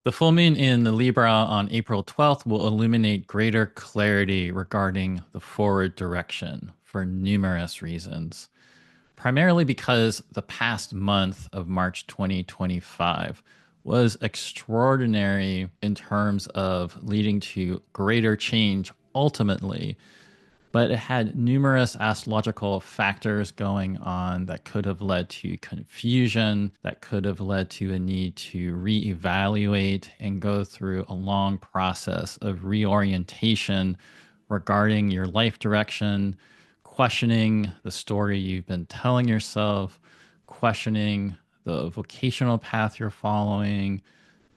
The full moon in the Libra on April 12th will illuminate greater clarity regarding the forward direction for numerous reasons. Primarily because the past month of March 2025 was extraordinary in terms of leading to greater change ultimately, but it had numerous astrological factors going on that could have led to confusion, that could have led to a need to reevaluate and go through a long process of reorientation regarding your life direction, questioning the story you've been telling yourself, questioning the vocational path you're following,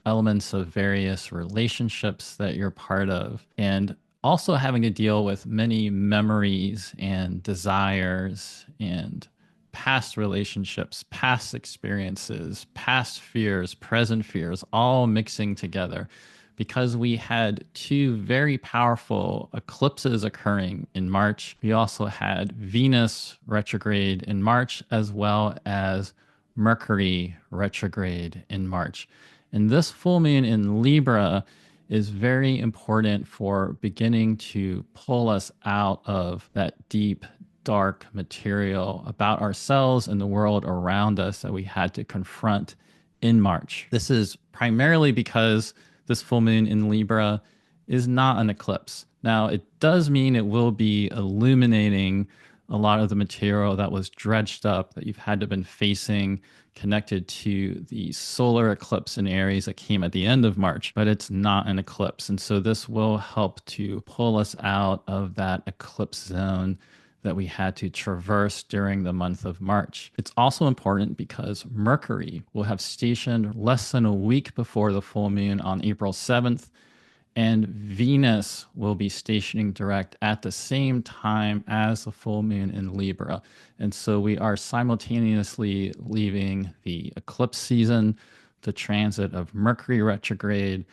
elements of various relationships that you're part of, and also having to deal with many memories and desires and past relationships, past experiences, past fears, present fears, all mixing together because we had two very powerful eclipses occurring in March. We also had Venus retrograde in March, as well as Mercury retrograde in March. And this full moon in Libra is very important for beginning to pull us out of that deep, dark material about ourselves and the world around us that we had to confront in March. This is primarily because this full moon in Libra is not an eclipse. Now, it does mean it will be illuminating a lot of the material that was dredged up that you've had to been facing connected to the solar eclipse in Aries that came at the end of March, but it's not an eclipse. And so this will help to pull us out of that eclipse zone that we had to traverse during the month of March. It's also important because Mercury will have stationed less than a week before the full moon on April 7th, and Venus will be stationing direct at the same time as the full moon in Libra. And so we are simultaneously leaving the eclipse season, the transit of Mercury retrograde,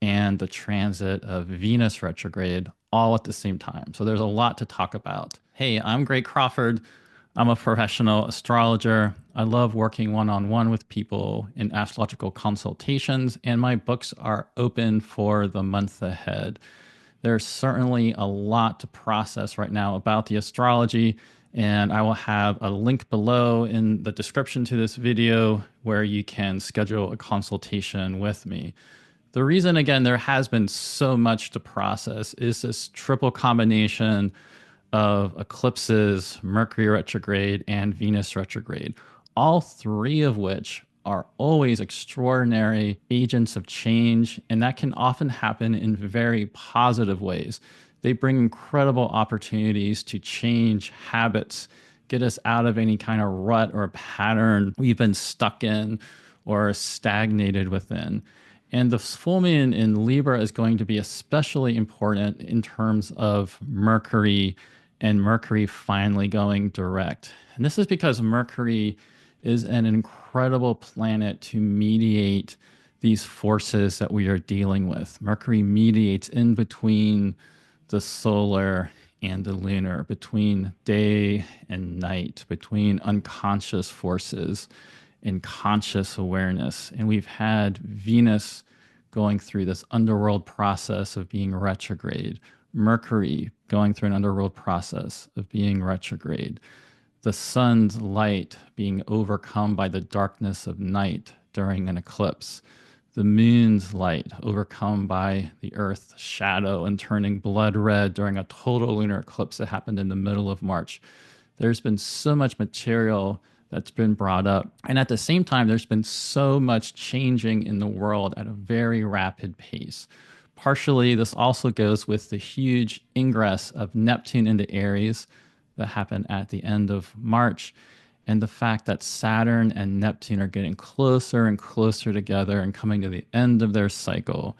and the transit of Venus retrograde all at the same time. So there's a lot to talk about. Hey, I'm Greg Crawford. I'm a professional astrologer. I love working one on one with people in astrological consultations, and my books are open for the month ahead. There's certainly a lot to process right now about the astrology, and I will have a link below in the description to this video where you can schedule a consultation with me. The reason, again, there has been so much to process is this triple combination of eclipses, Mercury retrograde, and Venus retrograde, all three of which are always extraordinary agents of change, and that can often happen in very positive ways. They bring incredible opportunities to change habits, get us out of any kind of rut or pattern we've been stuck in or stagnated within. And the full moon in Libra is going to be especially important in terms of Mercury and Mercury finally going direct. And this is because Mercury is an incredible planet to mediate these forces that we are dealing with. Mercury mediates in between the solar and the lunar, between day and night, between unconscious forces and conscious awareness. And we've had Venus going through this underworld process of being retrograde, Mercury going through an underworld process of being retrograde, the sun's light being overcome by the darkness of night during an eclipse, the moon's light overcome by the earth's shadow and turning blood red during a total lunar eclipse that happened in the middle of March. There's been so much material that's been brought up. And at the same time, there's been so much changing in the world at a very rapid pace. Partially, this also goes with the huge ingress of Neptune into Aries that happened at the end of March, and the fact that Saturn and Neptune are getting closer and closer together and coming to the end of their cycle.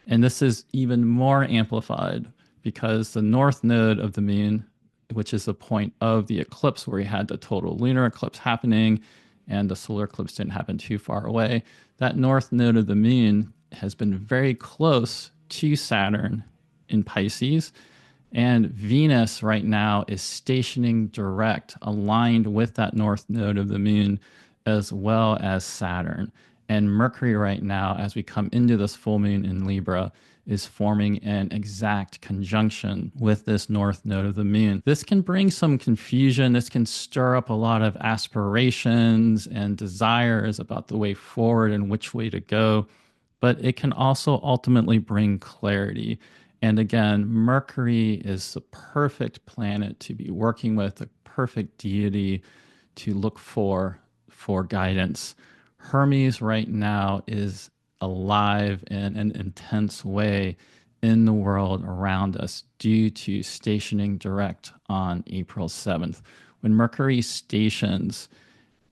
And this is even more amplified because the north node of the moon, which is the point of the eclipse where we had the total lunar eclipse happening and the solar eclipse didn't happen too far away, that north node of the moon has been very close to Saturn in Pisces. And Venus right now is stationing direct, aligned with that north node of the moon, as well as Saturn. And Mercury right now, as we come into this full moon in Libra, is forming an exact conjunction with this north node of the moon. This can bring some confusion. This can stir up a lot of aspirations and desires about the way forward and which way to go. But it can also ultimately bring clarity. And again, Mercury is the perfect planet to be working with, the perfect deity to look for guidance. Hermes right now is alive in an intense way in the world around us due to stationing direct on April 7th. When Mercury stations,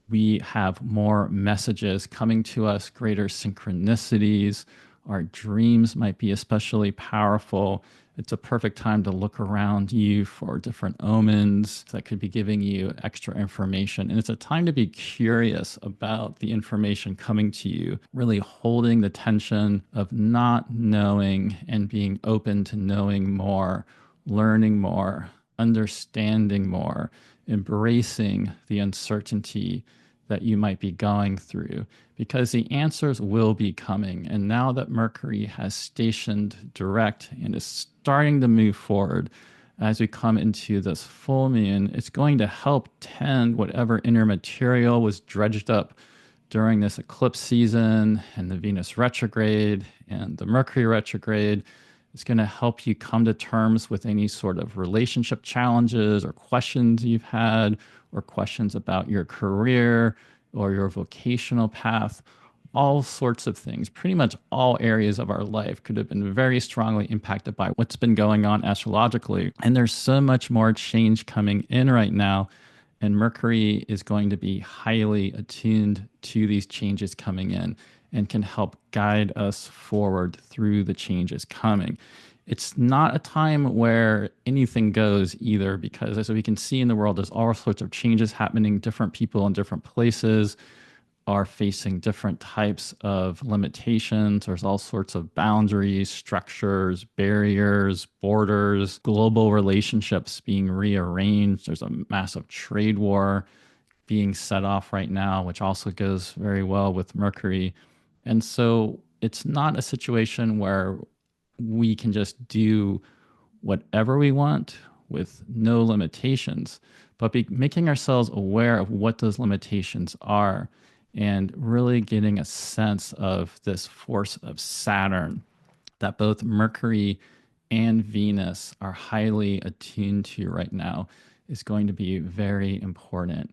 we have more messages coming to us, greater synchronicities. Our dreams might be especially powerful. It's a perfect time to look around you for different omens that could be giving you extra information. And it's a time to be curious about the information coming to you, really holding the tension of not knowing and being open to knowing more, learning more, understanding more, embracing the uncertainty that you might be going through, because the answers will be coming. And now that Mercury has stationed direct and is starting to move forward, as we come into this full moon, it's going to help tend whatever inner material was dredged up during this eclipse season and the Venus retrograde and the Mercury retrograde. It's going to help you come to terms with any sort of relationship challenges or questions you've had, or questions about your career or your vocational path. All sorts of things, pretty much all areas of our life could have been very strongly impacted by what's been going on astrologically. And there's so much more change coming in right now. And Mercury is going to be highly attuned to these changes coming in and can help guide us forward through the changes coming. It's not a time where anything goes either, because as we can see in the world, there's all sorts of changes happening. Different people in different places are facing different types of limitations. There's all sorts of boundaries, structures, barriers, borders, global relationships being rearranged. There's a massive trade war being set off right now, which also goes very well with Mercury. And so it's not a situation where we can just do whatever we want with no limitations, but making ourselves aware of what those limitations are and really getting a sense of this force of Saturn that both Mercury and Venus are highly attuned to right now is going to be very important.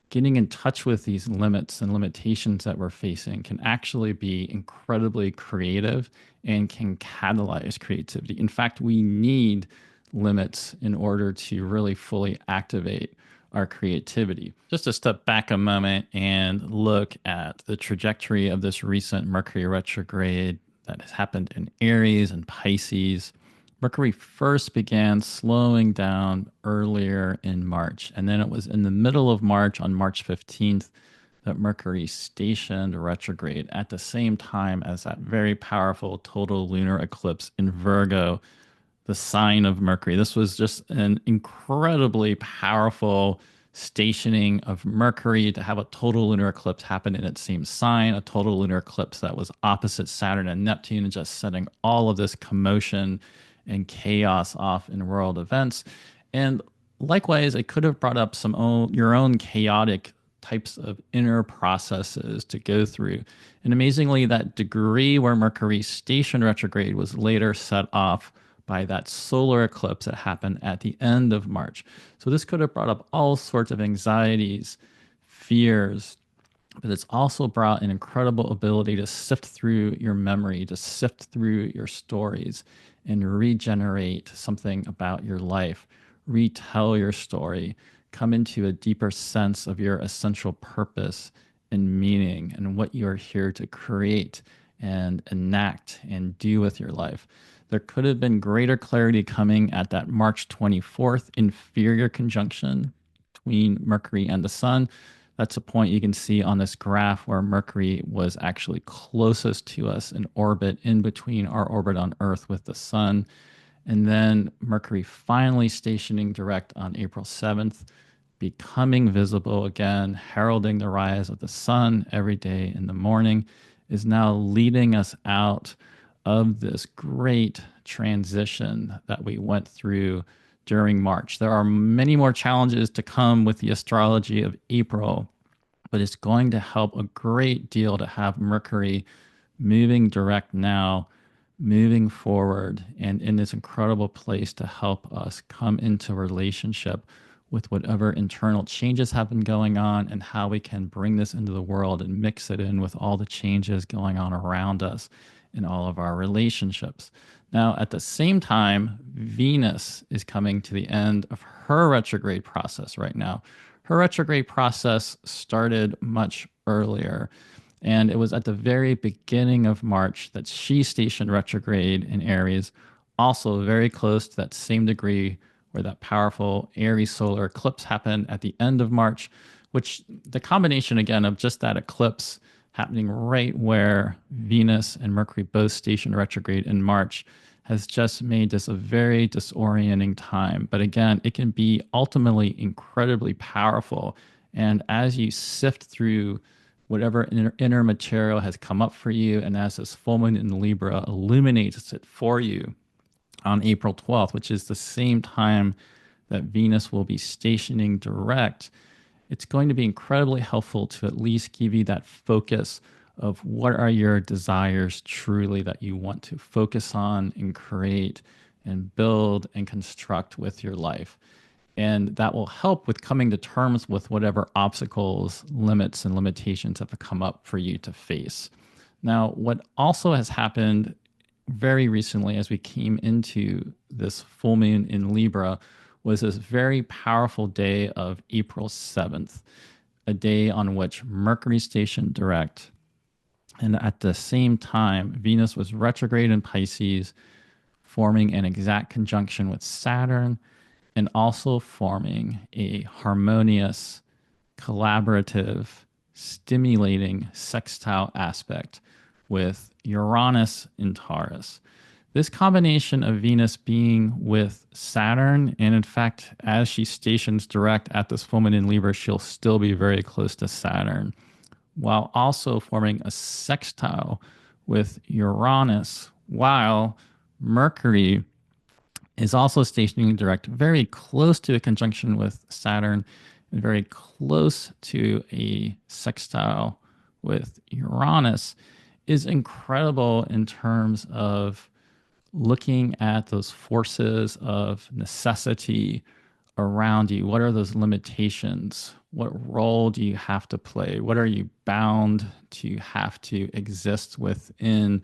Getting in touch with these limits and limitations that we're facing can actually be incredibly creative and can catalyze creativity. In fact, we need limits in order to really fully activate our creativity. Just to step back a moment and look at the trajectory of this recent Mercury retrograde that has happened in Aries and Pisces. Mercury first began slowing down earlier in March, and then it was in the middle of March, on March 15th, that Mercury stationed retrograde at the same time as that very powerful total lunar eclipse in Virgo, the sign of Mercury. This was just an incredibly powerful stationing of Mercury to have a total lunar eclipse happen in its same sign, a total lunar eclipse that was opposite Saturn and Neptune, and just setting all of this commotion and chaos off in world events. And likewise, it could have brought up your own chaotic types of inner processes to go through. And amazingly, that degree where Mercury stationed retrograde was later set off by that solar eclipse that happened at the end of March. So this could have brought up all sorts of anxieties, fears, but it's also brought an incredible ability to sift through your memory, to sift through your stories and regenerate something about your life, retell your story, come into a deeper sense of your essential purpose and meaning and what you're here to create and enact and do with your life. There could have been greater clarity coming at that March 24th inferior conjunction between Mercury and the Sun. That's a point you can see on this graph where Mercury was actually closest to us in orbit, in between our orbit on Earth with the Sun. And then Mercury finally stationing direct on April 7th, becoming visible again, heralding the rise of the sun every day in the morning. is now leading us out of this great transition that we went through during March. There are many more challenges to come with the astrology of April, but it's going to help a great deal to have Mercury moving direct now, moving forward, and in this incredible place to help us come into relationship with whatever internal changes have been going on and how we can bring this into the world and mix it in with all the changes going on around us in all of our relationships. Now, at the same time, Venus is coming to the end of her retrograde process right now. Her retrograde process started much earlier, and it was at the very beginning of March that she stationed retrograde in Aries, also very close to that same degree where that powerful Aries solar eclipse happened at the end of March, which the combination again of just that eclipse happening right where Venus and Mercury both stationed retrograde in March has just made this a very disorienting time. But again, it can be ultimately incredibly powerful. And as you sift through whatever inner material has come up for you, and as this full moon in Libra illuminates it for you on April 12th, which is the same time that Venus will be stationing direct, it's going to be incredibly helpful to at least give you that focus of what are your desires truly that you want to focus on and create and build and construct with your life. And that will help with coming to terms with whatever obstacles, limits, and limitations have come up for you to face. Now, what also has happened very recently as we came into this full moon in Libra was this very powerful day of April 7th, a day on which Mercury stationed direct. And at the same time, Venus was retrograde in Pisces, forming an exact conjunction with Saturn and also forming a harmonious, collaborative, stimulating sextile aspect with Uranus in Taurus. This combination of Venus being with Saturn, and in fact, as she stations direct at this full moon in Libra, she'll still be very close to Saturn, while also forming a sextile with Uranus, while Mercury is also stationing direct very close to a conjunction with Saturn and very close to a sextile with Uranus, is incredible in terms of looking at those forces of necessity around you. What are those limitations? What role do you have to play? What are you bound to have to exist within,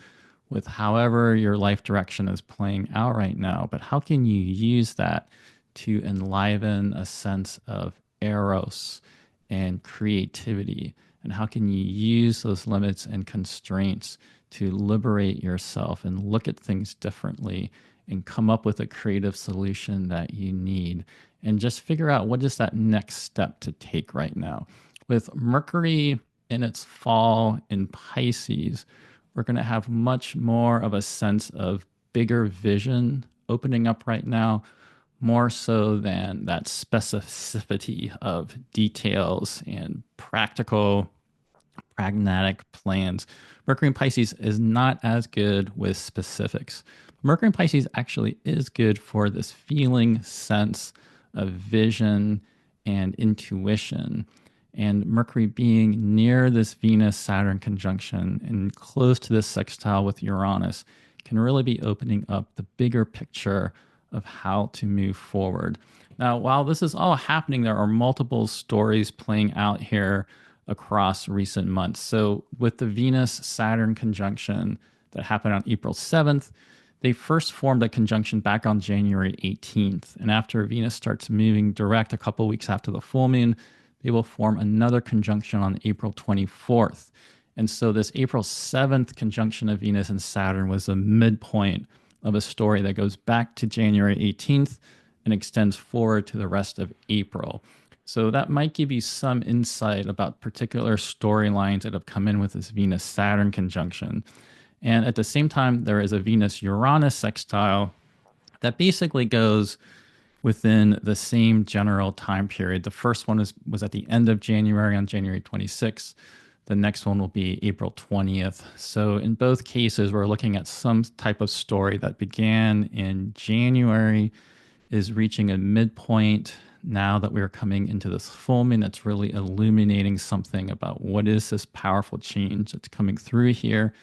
with however your life direction is playing out right now? But how can you use that to enliven a sense of eros and creativity? And how can you use those limits and constraints to liberate yourself and look at things differently and come up with a creative solution that you need? And just figure out what is that next step to take right now. With Mercury in its fall in Pisces, we're going to have much more of a sense of bigger vision opening up right now, more so than that specificity of details and practical, pragmatic plans. Mercury in Pisces is not as good with specifics. Mercury in Pisces actually is good for this feeling sense of vision and intuition. And Mercury being near this Venus-Saturn conjunction and close to this sextile with Uranus can really be opening up the bigger picture of how to move forward. Now, while this is all happening, there are multiple stories playing out here across recent months. So with the Venus-Saturn conjunction that happened on April 7th, they first formed a conjunction back on January 18th. And after Venus starts moving direct a couple weeks after the full moon, they will form another conjunction on April 24th. And so this April 7th conjunction of Venus and Saturn was the midpoint of a story that goes back to January 18th and extends forward to the rest of April. So that might give you some insight about particular storylines that have come in with this Venus-Saturn conjunction. And at the same time, there is a Venus-Uranus sextile that basically goes within the same general time period. The first one was at the end of January, on January 26th. The next one will be April 20th. So in both cases, we're looking at some type of story that began in January, is reaching a midpoint now that we're coming into this full moon that's really illuminating something about what is this powerful change that's coming through here.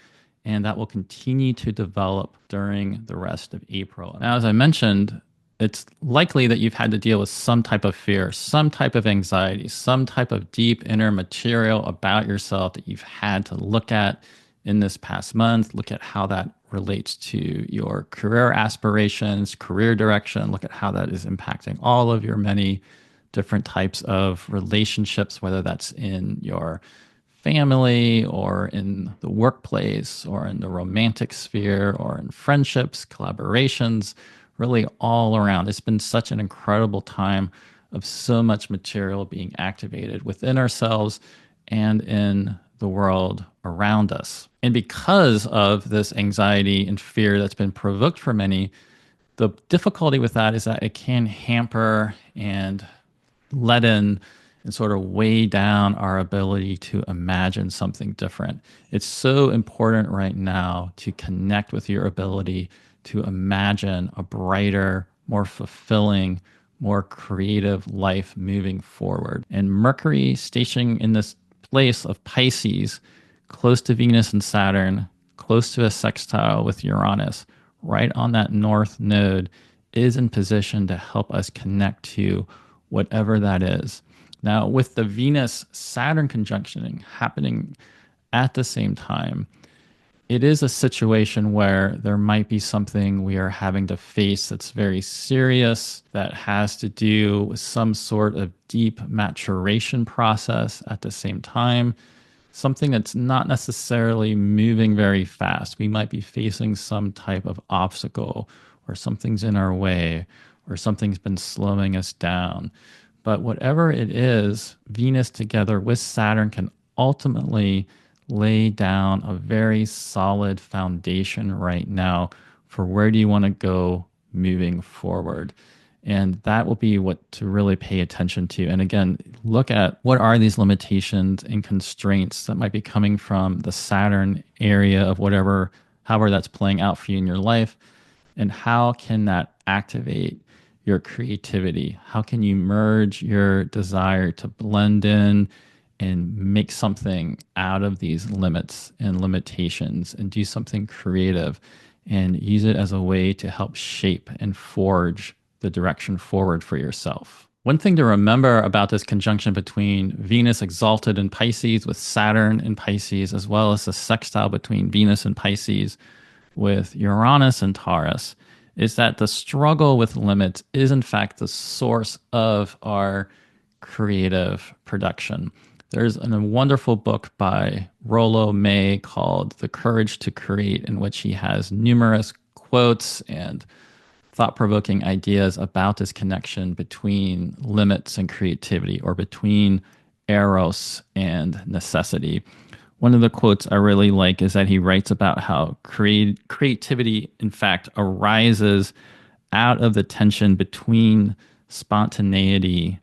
And that will continue to develop during the rest of April. Now, as I mentioned, it's likely that you've had to deal with some type of fear, some type of anxiety, some type of deep inner material about yourself that you've had to look at in this past month. Look at how that relates to your career aspirations, career direction. Look at how that is impacting all of your many different types of relationships, whether that's in your family or in the workplace or in the romantic sphere or in friendships, collaborations, really all around. It's been such an incredible time of so much material being activated within ourselves and in the world around us. And because of this anxiety and fear that's been provoked for many, the difficulty with that is that it can hamper and let in and sort of weigh down our ability to imagine something different. It's so important right now to connect with your ability to imagine a brighter, more fulfilling, more creative life moving forward. And Mercury stationing in this place of Pisces, close to Venus and Saturn, close to a sextile with Uranus, right on that north node, is in position to help us connect to whatever that is. Now, with the Venus-Saturn conjunctioning happening at the same time, it is a situation where there might be something we are having to face that's very serious, that has to do with some sort of deep maturation process at the same time, something that's not necessarily moving very fast. We might be facing some type of obstacle, or something's in our way, or something's been slowing us down. But whatever it is, Venus together with Saturn can ultimately lay down a very solid foundation right now for where do you want to go moving forward. And that will be what to really pay attention to. And again, look at what are these limitations and constraints that might be coming from the Saturn area of whatever, however that's playing out for you in your life, and how can that activate your creativity? How can you merge your desire to blend in and make something out of these limits and limitations and do something creative and use it as a way to help shape and forge the direction forward for yourself? One thing to remember about this conjunction between Venus exalted in Pisces with Saturn in Pisces, as well as the sextile between Venus and Pisces with Uranus and Taurus, is that the struggle with limits is in fact the source of our creative production. There's a wonderful book by Rollo May called The Courage to Create, in which he has numerous quotes and thought-provoking ideas about this connection between limits and creativity, or between eros and necessity. One of the quotes I really like is that he writes about how creativity, in fact, arises out of the tension between spontaneity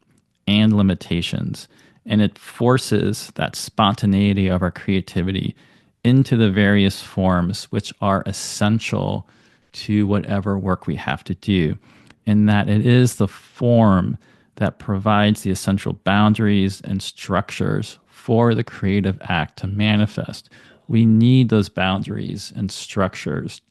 and limitations. And it forces that spontaneity of our creativity into the various forms which are essential to whatever work we have to do. And that it is the form that provides the essential boundaries and structures for the creative act to manifest. We need those boundaries and structures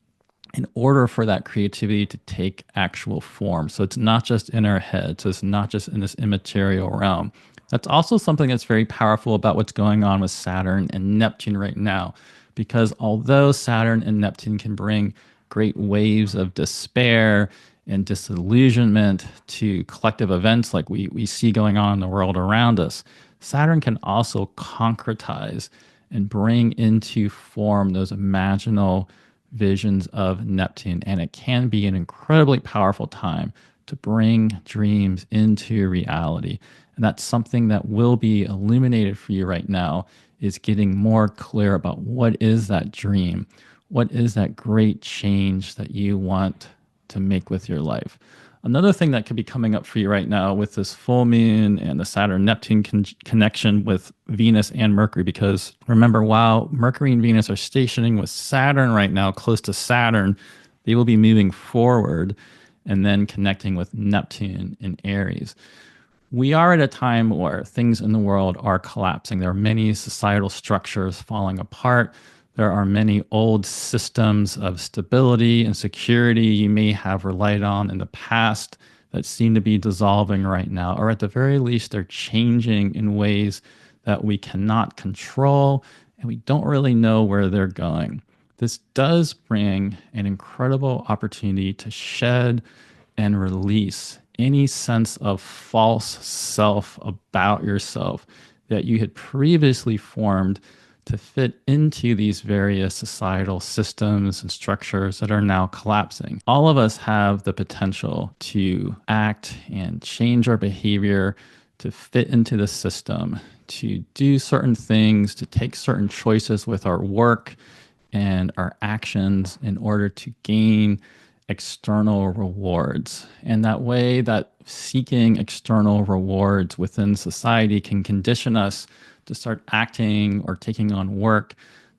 in order for that creativity to take actual form. So it's not just in our head. So it's not just in this immaterial realm. That's also something that's very powerful about what's going on with Saturn and Neptune right now. Because although Saturn and Neptune can bring great waves of despair and disillusionment to collective events like we see going on in the world around us, Saturn can also concretize and bring into form those imaginal visions of Neptune. And it can be an incredibly powerful time to bring dreams into reality. And that's something that will be illuminated for you right now, is getting more clear about what is that dream? What is that great change that you want to make with your life? Another thing that could be coming up for you right now with this full moon and the Saturn Neptune connection with Venus and Mercury, because remember, while Mercury and Venus are stationing with Saturn right now, close to Saturn, they will be moving forward and then connecting with Neptune in Aries. We are at a time where things in the world are collapsing. There are many societal structures falling apart. There are many old systems of stability and security you may have relied on in the past that seem to be dissolving right now, or at the very least, they're changing in ways that we cannot control and we don't really know where they're going. This does bring an incredible opportunity to shed and release any sense of false self about yourself that you had previously formed to fit into these various societal systems and structures that are now collapsing. All of us have the potential to act and change our behavior to fit into the system, to do certain things, to take certain choices with our work and our actions in order to gain external rewards. And that way, that seeking external rewards within society can condition us to start acting or taking on work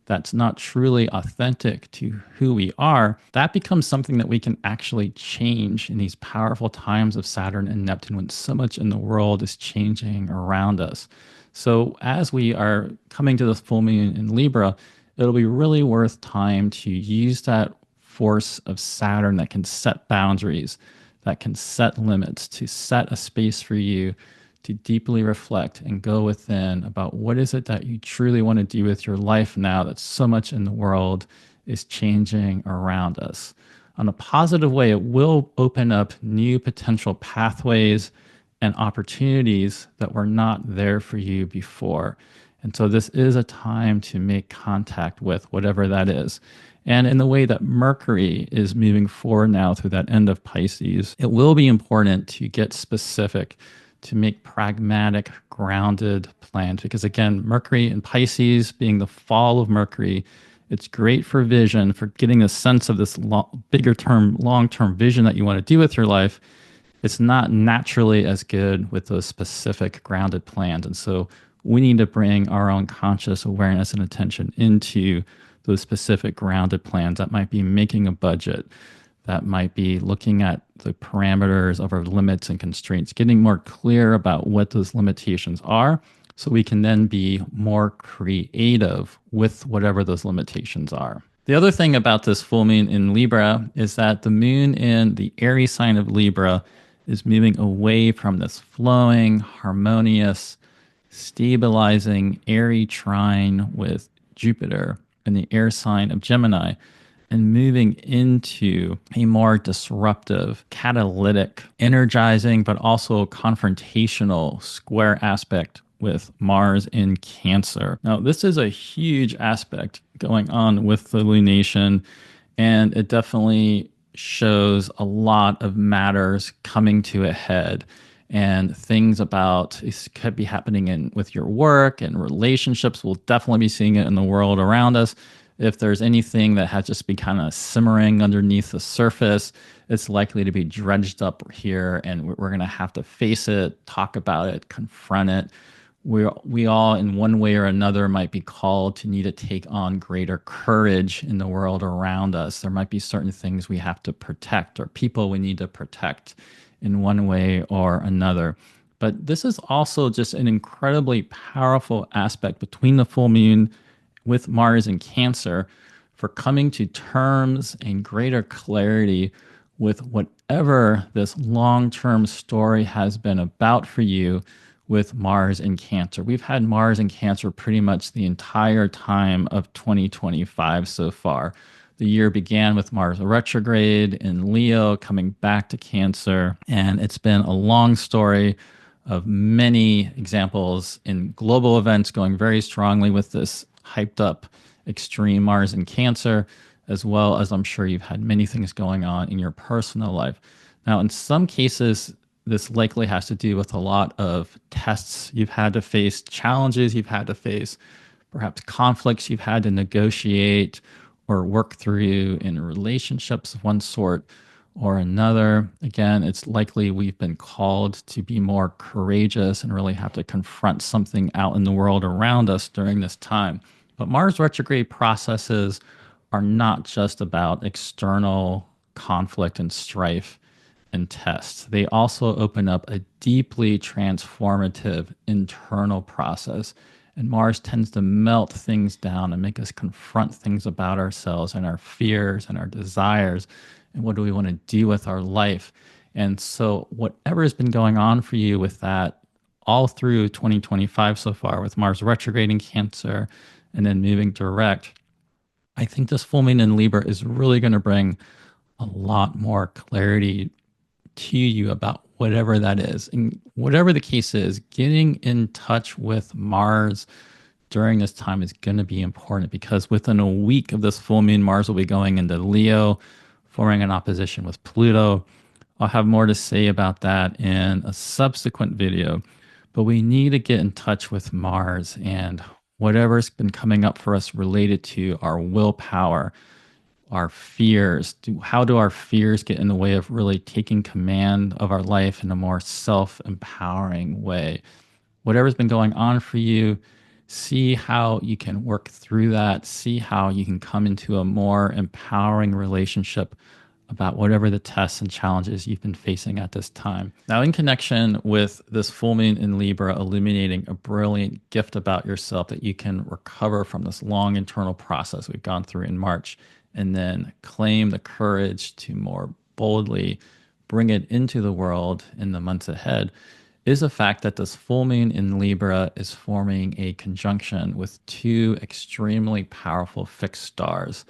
that's not truly authentic to who we are. That becomes something that we can actually change in these powerful times of Saturn and Neptune when so much in the world is changing around us. So as we are coming to this full moon in Libra, it'll be really worth time to use that force of Saturn that can set boundaries, that can set limits, to set a space for you to deeply reflect and go within about what is it that you truly want to do with your life now that so much in the world is changing around us. On a positive way, it will open up new potential pathways and opportunities that were not there for you before. And so this is a time to make contact with whatever that is. And in the way that Mercury is moving forward now through that end of Pisces, it will be important to get specific, to make pragmatic, grounded plans. Because again, Mercury in Pisces being the fall of Mercury, it's great for vision, for getting a sense of this bigger term, long-term vision that you want to do with your life. It's not naturally as good with those specific grounded plans. And so we need to bring our own conscious awareness and attention into those specific grounded plans. That might be making a budget, that might be looking at the parameters of our limits and constraints, getting more clear about what those limitations are so we can then be more creative with whatever those limitations are. The other thing about this full moon in Libra is that the moon in the Aries sign of Libra is moving away from this flowing, harmonious, stabilizing, airy trine with Jupiter in the air sign of Gemini, and moving into a more disruptive, catalytic, energizing, but also confrontational square aspect with Mars in Cancer. Now, this is a huge aspect going on with the lunation, and it definitely shows a lot of matters coming to a head. And things about it could be happening with your work and relationships. We'll definitely be seeing it in the world around us. If there's anything that has just been kind of simmering underneath the surface, it's likely to be dredged up here, and we're going to have to face it, talk about it, confront it. We all, in one way or another, might be called to need to take on greater courage in the world around us. There might be certain things we have to protect, or people we need to protect in one way or another. But this is also just an incredibly powerful aspect between the full moon with Mars in Cancer for coming to terms and greater clarity with whatever this long-term story has been about for you with Mars in Cancer. We've had Mars in Cancer pretty much the entire time of 2025 so far. The year began with Mars retrograde in Leo, coming back to Cancer, and it's been a long story of many examples in global events going very strongly with this hyped up extreme Mars in Cancer, as well as I'm sure you've had many things going on in your personal life. Now, in some cases, this likely has to do with a lot of tests you've had to face, challenges you've had to face, perhaps conflicts you've had to negotiate or work through in relationships of one sort or another. Again, it's likely we've been called to be more courageous and really have to confront something out in the world around us during this time. But Mars retrograde processes are not just about external conflict and strife and tests. They also open up a deeply transformative internal process. And Mars tends to melt things down and make us confront things about ourselves and our fears and our desires. And what do we want to do with our life? And so, whatever has been going on for you with that all through 2025 so far, with Mars retrograding Cancer and then moving direct, I think this full moon in Libra is really going to bring a lot more clarity to you about whatever that is. And whatever the case is, getting in touch with Mars during this time is going to be important, because within a week of this full moon, Mars will be going into Leo, forming an opposition with Pluto. I'll have more to say about that in a subsequent video, but we need to get in touch with Mars and whatever's been coming up for us related to our willpower, our fears. How do our fears get in the way of really taking command of our life in a more self-empowering way? Whatever's been going on for you, see how you can work through that, see how you can come into a more empowering relationship about whatever the tests and challenges you've been facing at this time. Now, in connection with this full moon in Libra illuminating a brilliant gift about yourself that you can recover from this long internal process we've gone through in March, and then claim the courage to more boldly bring it into the world in the months ahead, is the fact that this full moon in Libra is forming a conjunction with two extremely powerful fixed stars.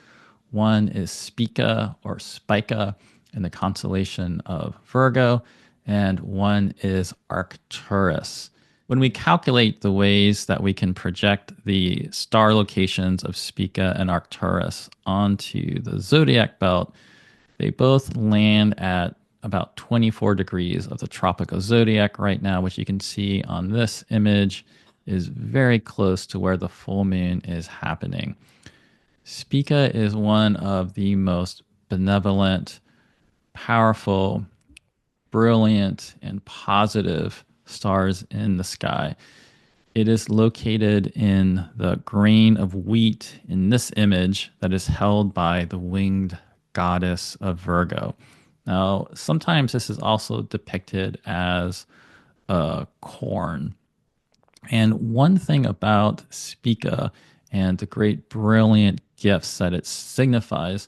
One is Spica or Spica in the constellation of Virgo, and one is Arcturus. When we calculate the ways that we can project the star locations of Spica and Arcturus onto the zodiac belt, they both land at about 24 degrees of the tropical zodiac right now, which you can see on this image is very close to where the full moon is happening. Spica is one of the most benevolent, powerful, brilliant, and positive stars in the sky. It is located in the grain of wheat in this image that is held by the winged goddess of Virgo. Now, sometimes this is also depicted as a corn. And one thing about Spica and the great brilliant gifts that it signifies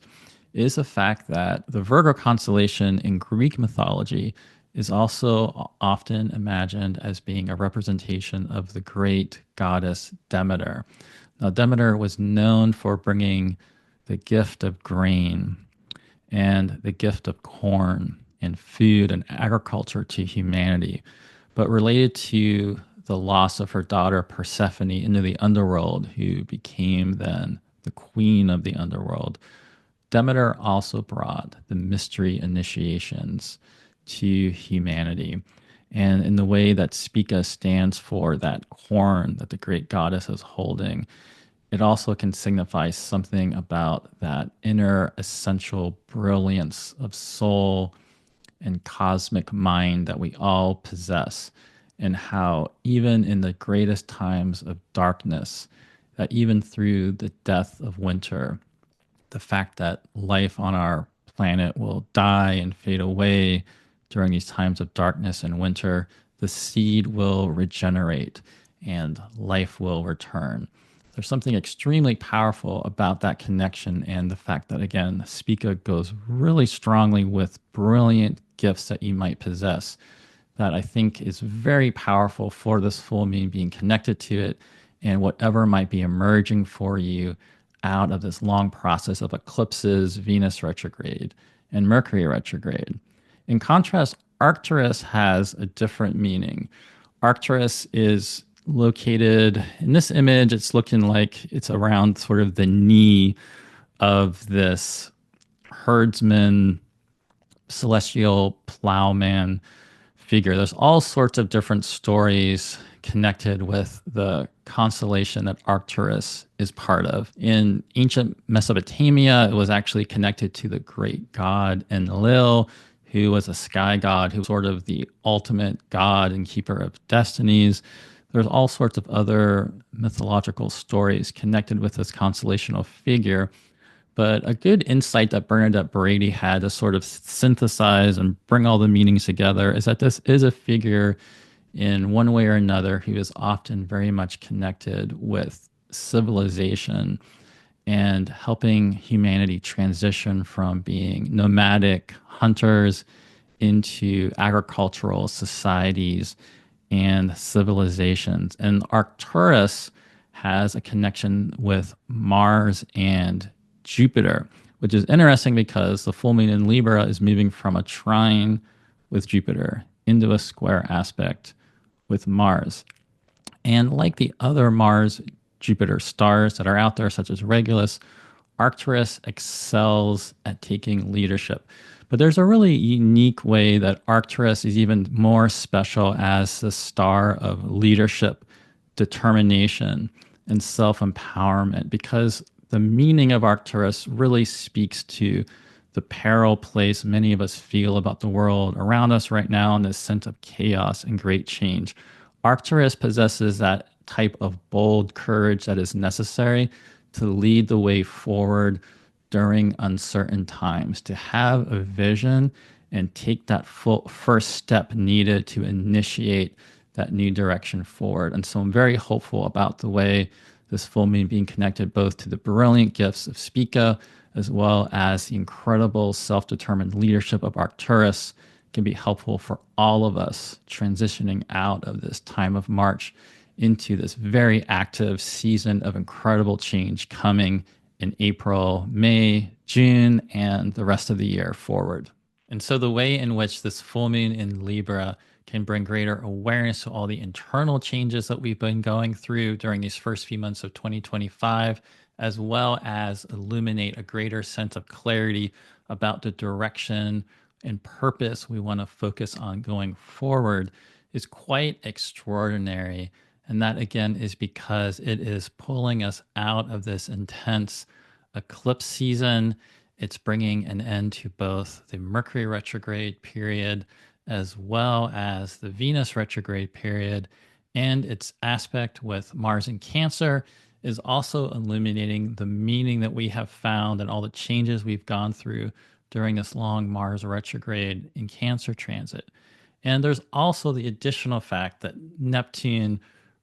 is the fact that the Virgo constellation in Greek mythology is also often imagined as being a representation of the great goddess Demeter. Now, Demeter was known for bringing the gift of grain and the gift of corn and food and agriculture to humanity, but related to the loss of her daughter Persephone into the underworld, who became then the queen of the underworld. Demeter also brought the mystery initiations to humanity. And in the way that Spica stands for that corn that the great goddess is holding, it also can signify something about that inner essential brilliance of soul and cosmic mind that we all possess, and how even in the greatest times of darkness, that even through the death of winter, the fact that life on our planet will die and fade away during these times of darkness and winter, the seed will regenerate and life will return. There's something extremely powerful about that connection, and the fact that, again, Spica goes really strongly with brilliant gifts that you might possess, that I think is very powerful for this full moon being connected to it, and whatever might be emerging for you out of this long process of eclipses, Venus retrograde, and Mercury retrograde. In contrast, Arcturus has a different meaning. Arcturus is located in this image. It's looking like it's around sort of the knee of this herdsman, celestial plowman figure. There's all sorts of different stories connected with the constellation that Arcturus is part of. In ancient Mesopotamia, it was actually connected to the great god Enlil, who was a sky god, who was sort of the ultimate god and keeper of destinies. There's all sorts of other mythological stories connected with this constellational figure. But a good insight that Bernadette Brady had to sort of synthesize and bring all the meanings together is that this is a figure in one way or another who is often very much connected with civilization and helping humanity transition from being nomadic hunters into agricultural societies and civilizations. And Arcturus has a connection with Mars and Jupiter, which is interesting because the full moon in Libra is moving from a trine with Jupiter into a square aspect with Mars. And like the other Mars Jupiter stars that are out there, such as Regulus, Arcturus excels at taking leadership. But there's a really unique way that Arcturus is even more special as the star of leadership, determination, and self empowerment, because the meaning of Arcturus really speaks to the peril place many of us feel about the world around us right now and this sense of chaos and great change. Arcturus possesses that type of bold courage that is necessary to lead the way forward during uncertain times, to have a vision and take that full first step needed to initiate that new direction forward. And so I'm very hopeful about the way this full moon being connected both to the brilliant gifts of Spica as well as the incredible self-determined leadership of Arcturus can be helpful for all of us transitioning out of this time of March into this very active season of incredible change coming in April, May, June, and the rest of the year forward. And so the way in which this full moon in Libra can bring greater awareness to all the internal changes that we've been going through during these first few months of 2025, as well as illuminate a greater sense of clarity about the direction and purpose we want to focus on going forward, is quite extraordinary. And that, again, is because it is pulling us out of this intense eclipse season. It's bringing an end to both the Mercury retrograde period as well as the Venus retrograde period. And its aspect with Mars in Cancer is also illuminating the meaning that we have found and all the changes we've gone through during this long Mars retrograde in Cancer transit. And there's also the additional fact that Neptune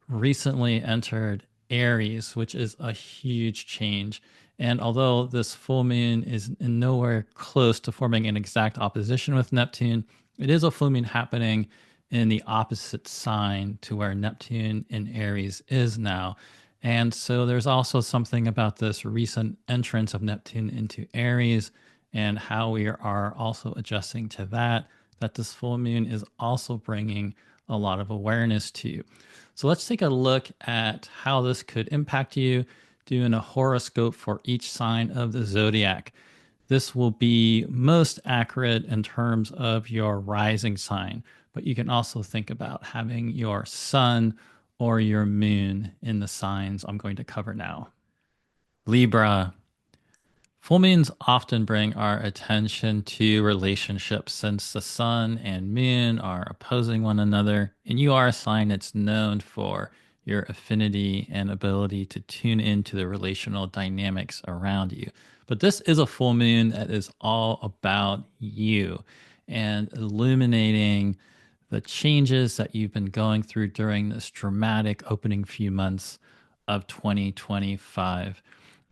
recently entered Aries, which is a huge change. And although this full moon is in nowhere close to forming an exact opposition with Neptune, it is a full moon happening in the opposite sign to where Neptune in Aries is now. And so there's also something about this recent entrance of Neptune into Aries and how we are also adjusting to that, that this full moon is also bringing a lot of awareness to. So let's take a look at how this could impact you, doing a horoscope for each sign of the zodiac. This will be most accurate in terms of your rising sign, but you can also think about having your sun or your moon in the signs I'm going to cover now. Libra. Full moons often bring our attention to relationships since the sun and moon are opposing one another, and you are a sign that's known for your affinity and ability to tune into the relational dynamics around you. But this is a full moon that is all about you and illuminating the changes that you've been going through during this dramatic opening few months of 2025.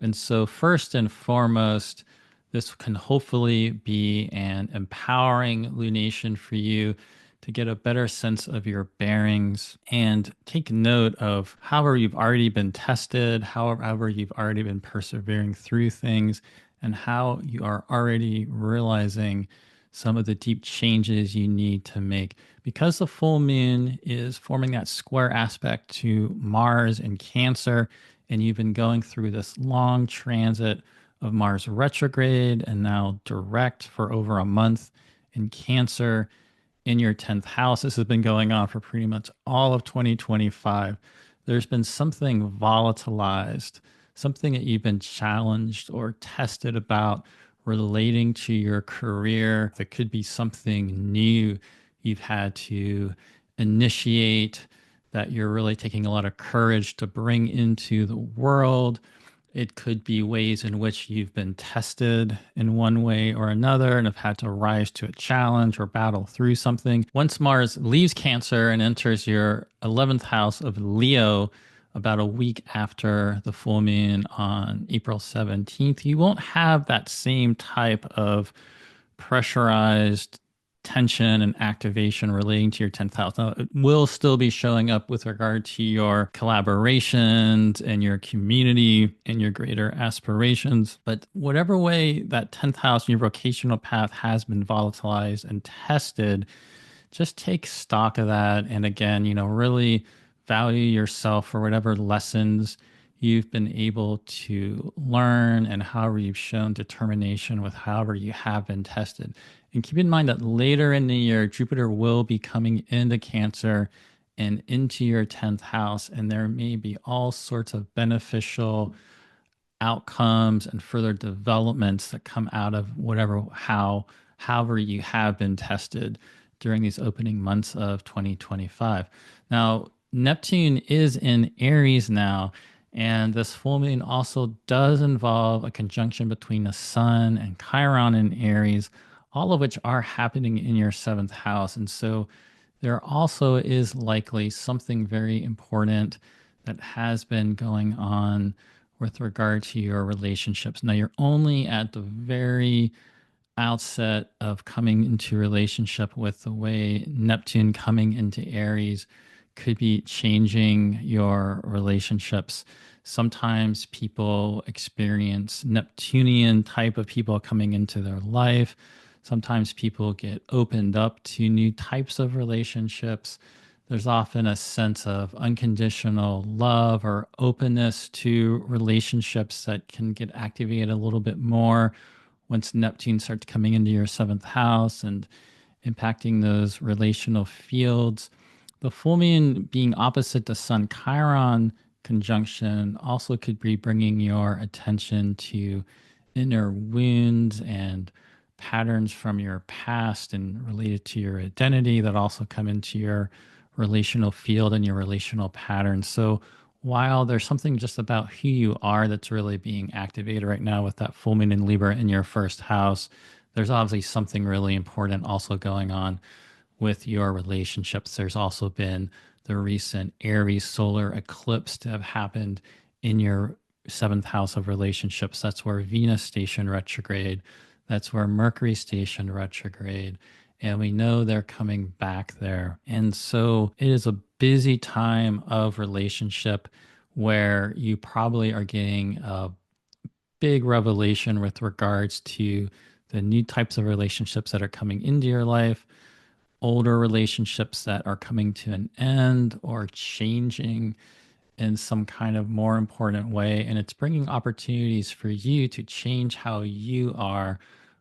And so, first and foremost, this can hopefully be an empowering lunation for you to get a better sense of your bearings and take note of however you've already been tested, however you've already been persevering through things, and how you are already realizing some of the deep changes you need to make. Because the full moon is forming that square aspect to Mars in Cancer, and you've been going through this long transit of Mars retrograde and now direct for over a month in Cancer, in your 10th house. This has been going on for pretty much all of 2025. There's been something volatilized, something that you've been challenged or tested about relating to your career. That could be something new you've had to initiate, that you're really taking a lot of courage to bring into the world. It could be ways in which you've been tested in one way or another and have had to rise to a challenge or battle through something. Once Mars leaves Cancer and enters your 11th house of Leo about a week after the full moon on April 17th, you won't have that same type of pressurized tension and activation relating to your 10th house. Now, it will still be showing up with regard to your collaborations and your community and your greater aspirations. But whatever way that 10th house in your vocational path has been volatilized and tested, just take stock of that. And again, really value yourself for whatever lessons you've been able to learn and however you've shown determination with however you have been tested. And keep in mind that later in the year, Jupiter will be coming into Cancer and into your 10th house, and there may be all sorts of beneficial outcomes and further developments that come out of however you have been tested during these opening months of 2025. Now, Neptune is in Aries now, and this full moon also does involve a conjunction between the Sun and Chiron in Aries, all of which are happening in your 7th house. And so there also is likely something very important that has been going on with regard to your relationships. Now, you're only at the very outset of coming into relationship with the way Neptune coming into Aries could be changing your relationships. Sometimes people experience Neptunian type of people coming into their life. Sometimes people get opened up to new types of relationships. There's often a sense of unconditional love or openness to relationships that can get activated a little bit more once Neptune starts coming into your 7th house and impacting those relational fields. The full moon being opposite the Sun Chiron conjunction also could be bringing your attention to inner wounds and patterns from your past and related to your identity that also come into your relational field and your relational patterns. So while there's something just about who you are that's really being activated right now with that full moon in Libra in your 1st house, there's obviously something really important also going on with your relationships. There's also been the recent Aries solar eclipse to have happened in your 7th house of relationships. That's where Venus stationed retrograde. That's where Mercury stationed retrograde. And we know they're coming back there. And so it is a busy time of relationship where you probably are getting a big revelation with regards to the new types of relationships that are coming into your life, older relationships that are coming to an end or changing in some kind of more important way. And it's bringing opportunities for you to change how you are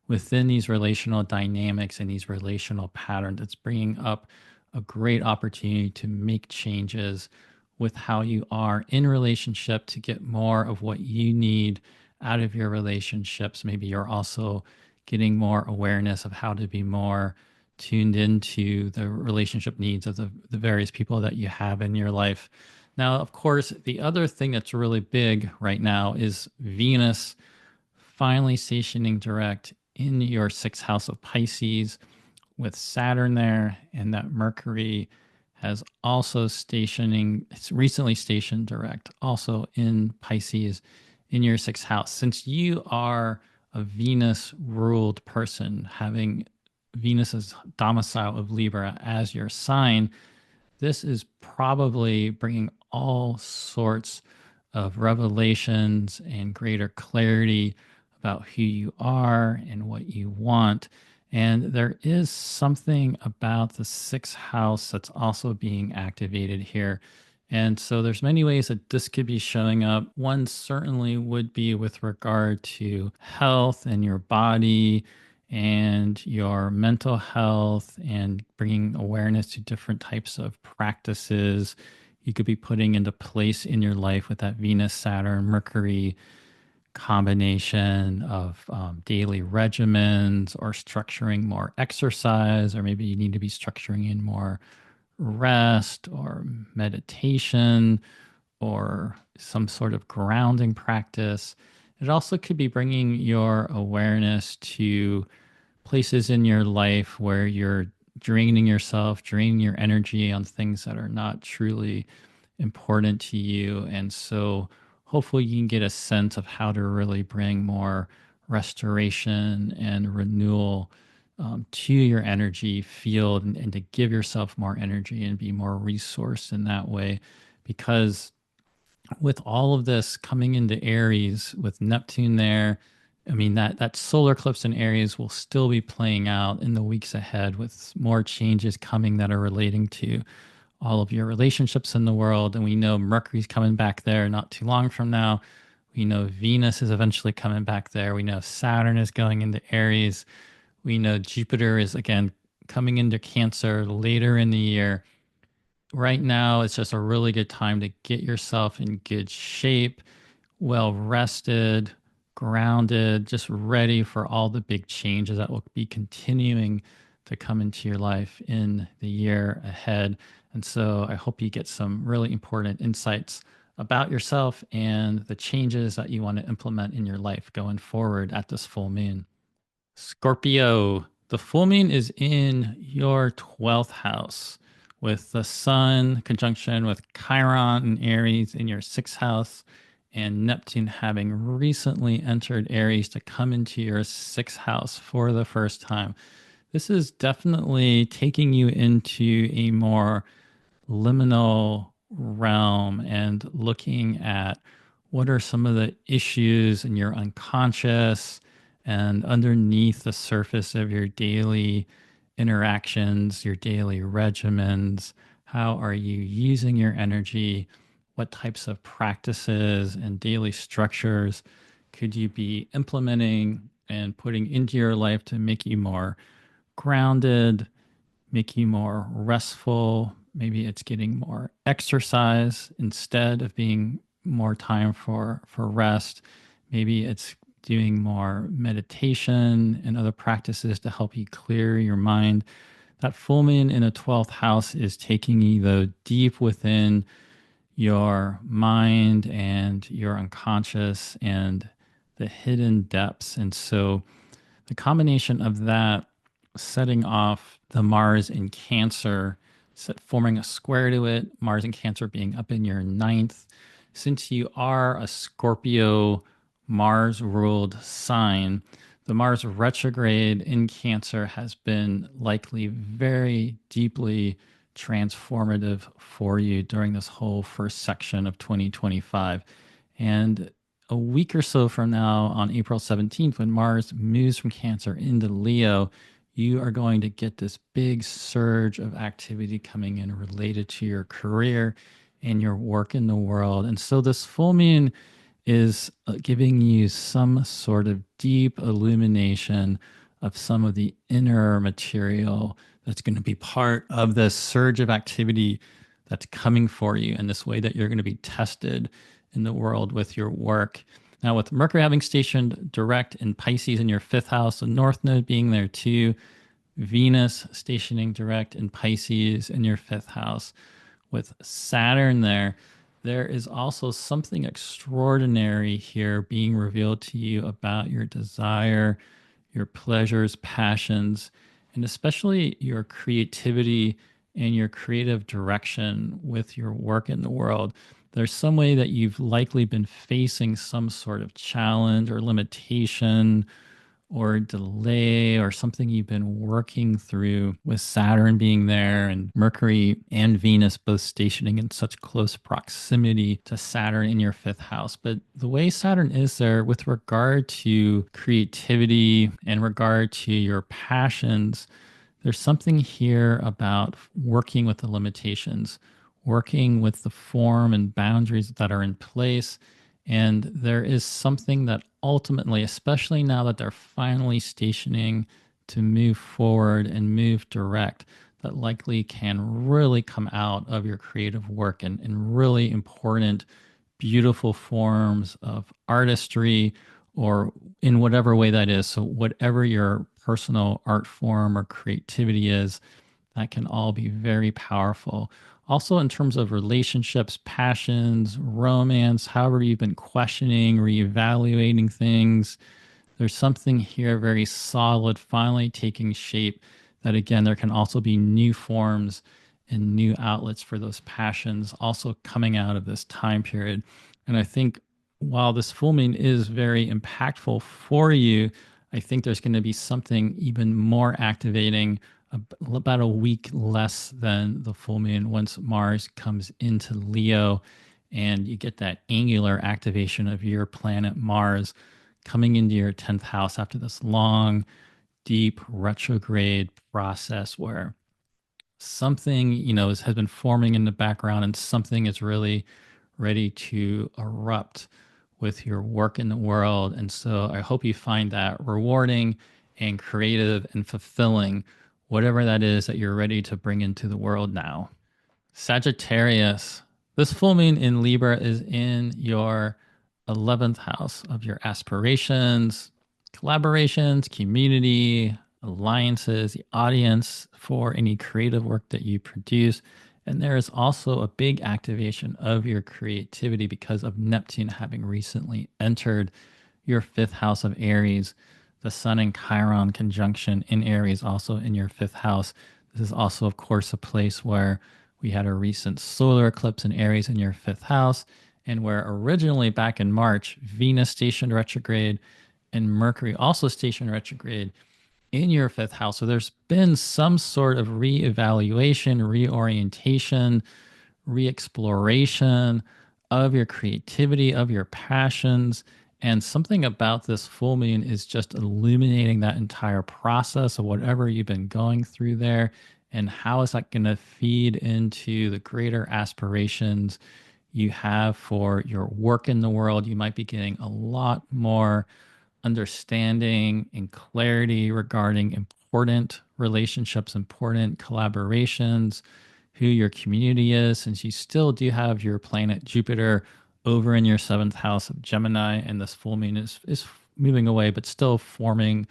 within these relational dynamics and these relational patterns. It's bringing up a great opportunity to make changes with how you are in relationship to get more of what you need out of your relationships. Maybe you're also getting more awareness of how to be more tuned into the relationship needs of the various people that you have in your life. Now, of course, the other thing that's really big right now is Venus finally stationing direct in your 6th house of Pisces with Saturn there, and that Mercury has also it's recently stationed direct also in Pisces in your 6th house. Since you are a Venus ruled person, having Venus's domicile of Libra as your sign, this is probably bringing all sorts of revelations and greater clarity about who you are and what you want. And there is something about the 6th house that's also being activated here. And so there's many ways that this could be showing up. One certainly would be with regard to health and your body and your mental health and bringing awareness to different types of practices you could be putting into place in your life with that Venus, Saturn, Mercury combination of daily regimens or structuring more exercise, or maybe you need to be structuring in more rest or meditation or some sort of grounding practice. It also could be bringing your awareness to places in your life where you're draining yourself, draining your energy on things that are not truly important to you. And so hopefully you can get a sense of how to really bring more restoration and renewal to your energy field, and to give yourself more energy and be more resourced in that way. Because with all of this coming into Aries with Neptune there, I mean that solar eclipse in Aries will still be playing out in the weeks ahead with more changes coming that are relating to all of your relationships in the world. And we know Mercury's coming back there not too long from now. We know Venus is eventually coming back there. We know Saturn is going into Aries. We know Jupiter is again coming into Cancer later in the year. Right now, it's just a really good time to get yourself in good shape, well rested, grounded, just ready for all the big changes that will be continuing to come into your life in the year ahead. And so I hope you get some really important insights about yourself and the changes that you want to implement in your life going forward at this full moon. Scorpio, the full moon is in your 12th house with the sun conjunction with Chiron and Aries in your 6th house, and Neptune having recently entered Aries to come into your 6th house for the first time. This is definitely taking you into a more liminal realm and looking at what are some of the issues in your unconscious and underneath the surface of your daily interactions, your daily regimens. How are you using your energy? What types of practices and daily structures could you be implementing and putting into your life to make you more grounded, make you more restful? Maybe it's getting more exercise instead of being more time for rest. Maybe it's doing more meditation and other practices to help you clear your mind. That full moon in a 12th house is taking you though deep within your mind and your unconscious and the hidden depths. And so the combination of that setting off the Mars in Cancer, forming a square to it, Mars in Cancer being up in your 9th. Since you are a Scorpio Mars ruled sign, the Mars retrograde in Cancer has been likely very deeply transformative for you during this whole first section of 2025. And a week or so from now, on April 17th, when Mars moves from Cancer into Leo, you are going to get this big surge of activity coming in related to your career and your work in the world. And so this full moon is giving you some sort of deep illumination of some of the inner material that's going to be part of this surge of activity that's coming for you, and this way that you're going to be tested in the world with your work. Now, with Mercury having stationed direct in Pisces in your 5th house, the North Node being there too, Venus stationing direct in Pisces in your 5th house, with Saturn there, there is also something extraordinary here being revealed to you about your desire, your pleasures, passions, and especially your creativity and your creative direction with your work in the world. There's some way that you've likely been facing some sort of challenge or limitation or delay or something you've been working through, with Saturn being there and Mercury and Venus both stationing in such close proximity to Saturn in your 5th house. But the way Saturn is there with regard to creativity and regard to your passions, there's something here about working with the limitations, working with the form and boundaries that are in place. And there is something that ultimately, especially now that they're finally stationing to move forward and move direct, that likely can really come out of your creative work in really important, beautiful forms of artistry or in whatever way that is. So, whatever your personal art form or creativity is, that can all be very powerful. Also, in terms of relationships, passions, romance, however you've been questioning, reevaluating things, there's something here very solid finally taking shape. That again, there can also be new forms and new outlets for those passions also coming out of this time period. And I think while this full moon is very impactful for you, I think there's going to be something even more activating about a week less than the full moon once Mars comes into Leo and you get that angular activation of your planet Mars coming into your 10th house after this long, deep retrograde process where something, has been forming in the background and something is really ready to erupt with your work in the world. And so I hope you find that rewarding and creative and fulfilling, whatever that is that you're ready to bring into the world now. Sagittarius, this full moon in Libra is in your 11th house of your aspirations, collaborations, community, alliances, the audience for any creative work that you produce. And there is also a big activation of your creativity because of Neptune having recently entered your 5th house of Aries. The Sun and Chiron conjunction in Aries, also in your 5th house. This is also, of course, a place where we had a recent solar eclipse in Aries in your 5th house, and where originally back in March, Venus stationed retrograde and Mercury also stationed retrograde in your 5th house. So there's been some sort of reevaluation, reorientation, re-exploration of your creativity, of your passions. And something about this full moon is just illuminating that entire process of whatever you've been going through there. And how is that going to feed into the greater aspirations you have for your work in the world? You might be getting a lot more understanding and clarity regarding important relationships, important collaborations, who your community is, since you still do have your planet Jupiter over in your 7th house of Gemini, and this full moon is moving away, but still forming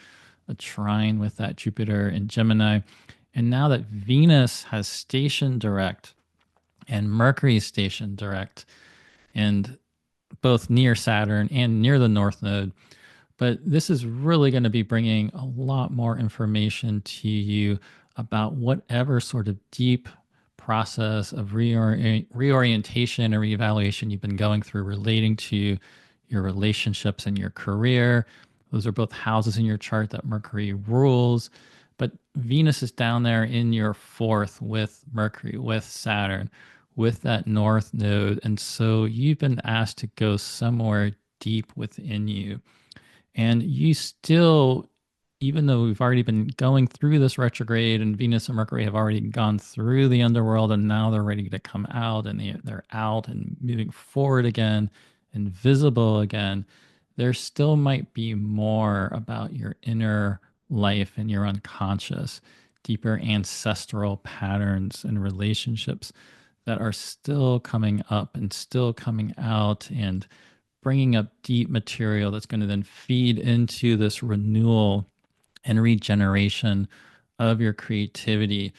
a trine with that Jupiter in Gemini. And now that Venus has stationed direct and Mercury is stationed direct, and both near Saturn and near the North Node, but this is really going to be bringing a lot more information to you about whatever sort of deep process of reorientation or reevaluation you've been going through relating to your relationships and your career. Those are both houses in your chart that Mercury rules. But Venus is down there in your 4th with Mercury, with Saturn, with that North Node. And so you've been asked to go somewhere deep within you. And you still, even though we've already been going through this retrograde and Venus and Mercury have already gone through the underworld and now they're ready to come out and they're out and moving forward again and visible again, there still might be more about your inner life and your unconscious, deeper ancestral patterns and relationships that are still coming up and still coming out and bringing up deep material that's going to then feed into this renewal and regeneration of your creativity.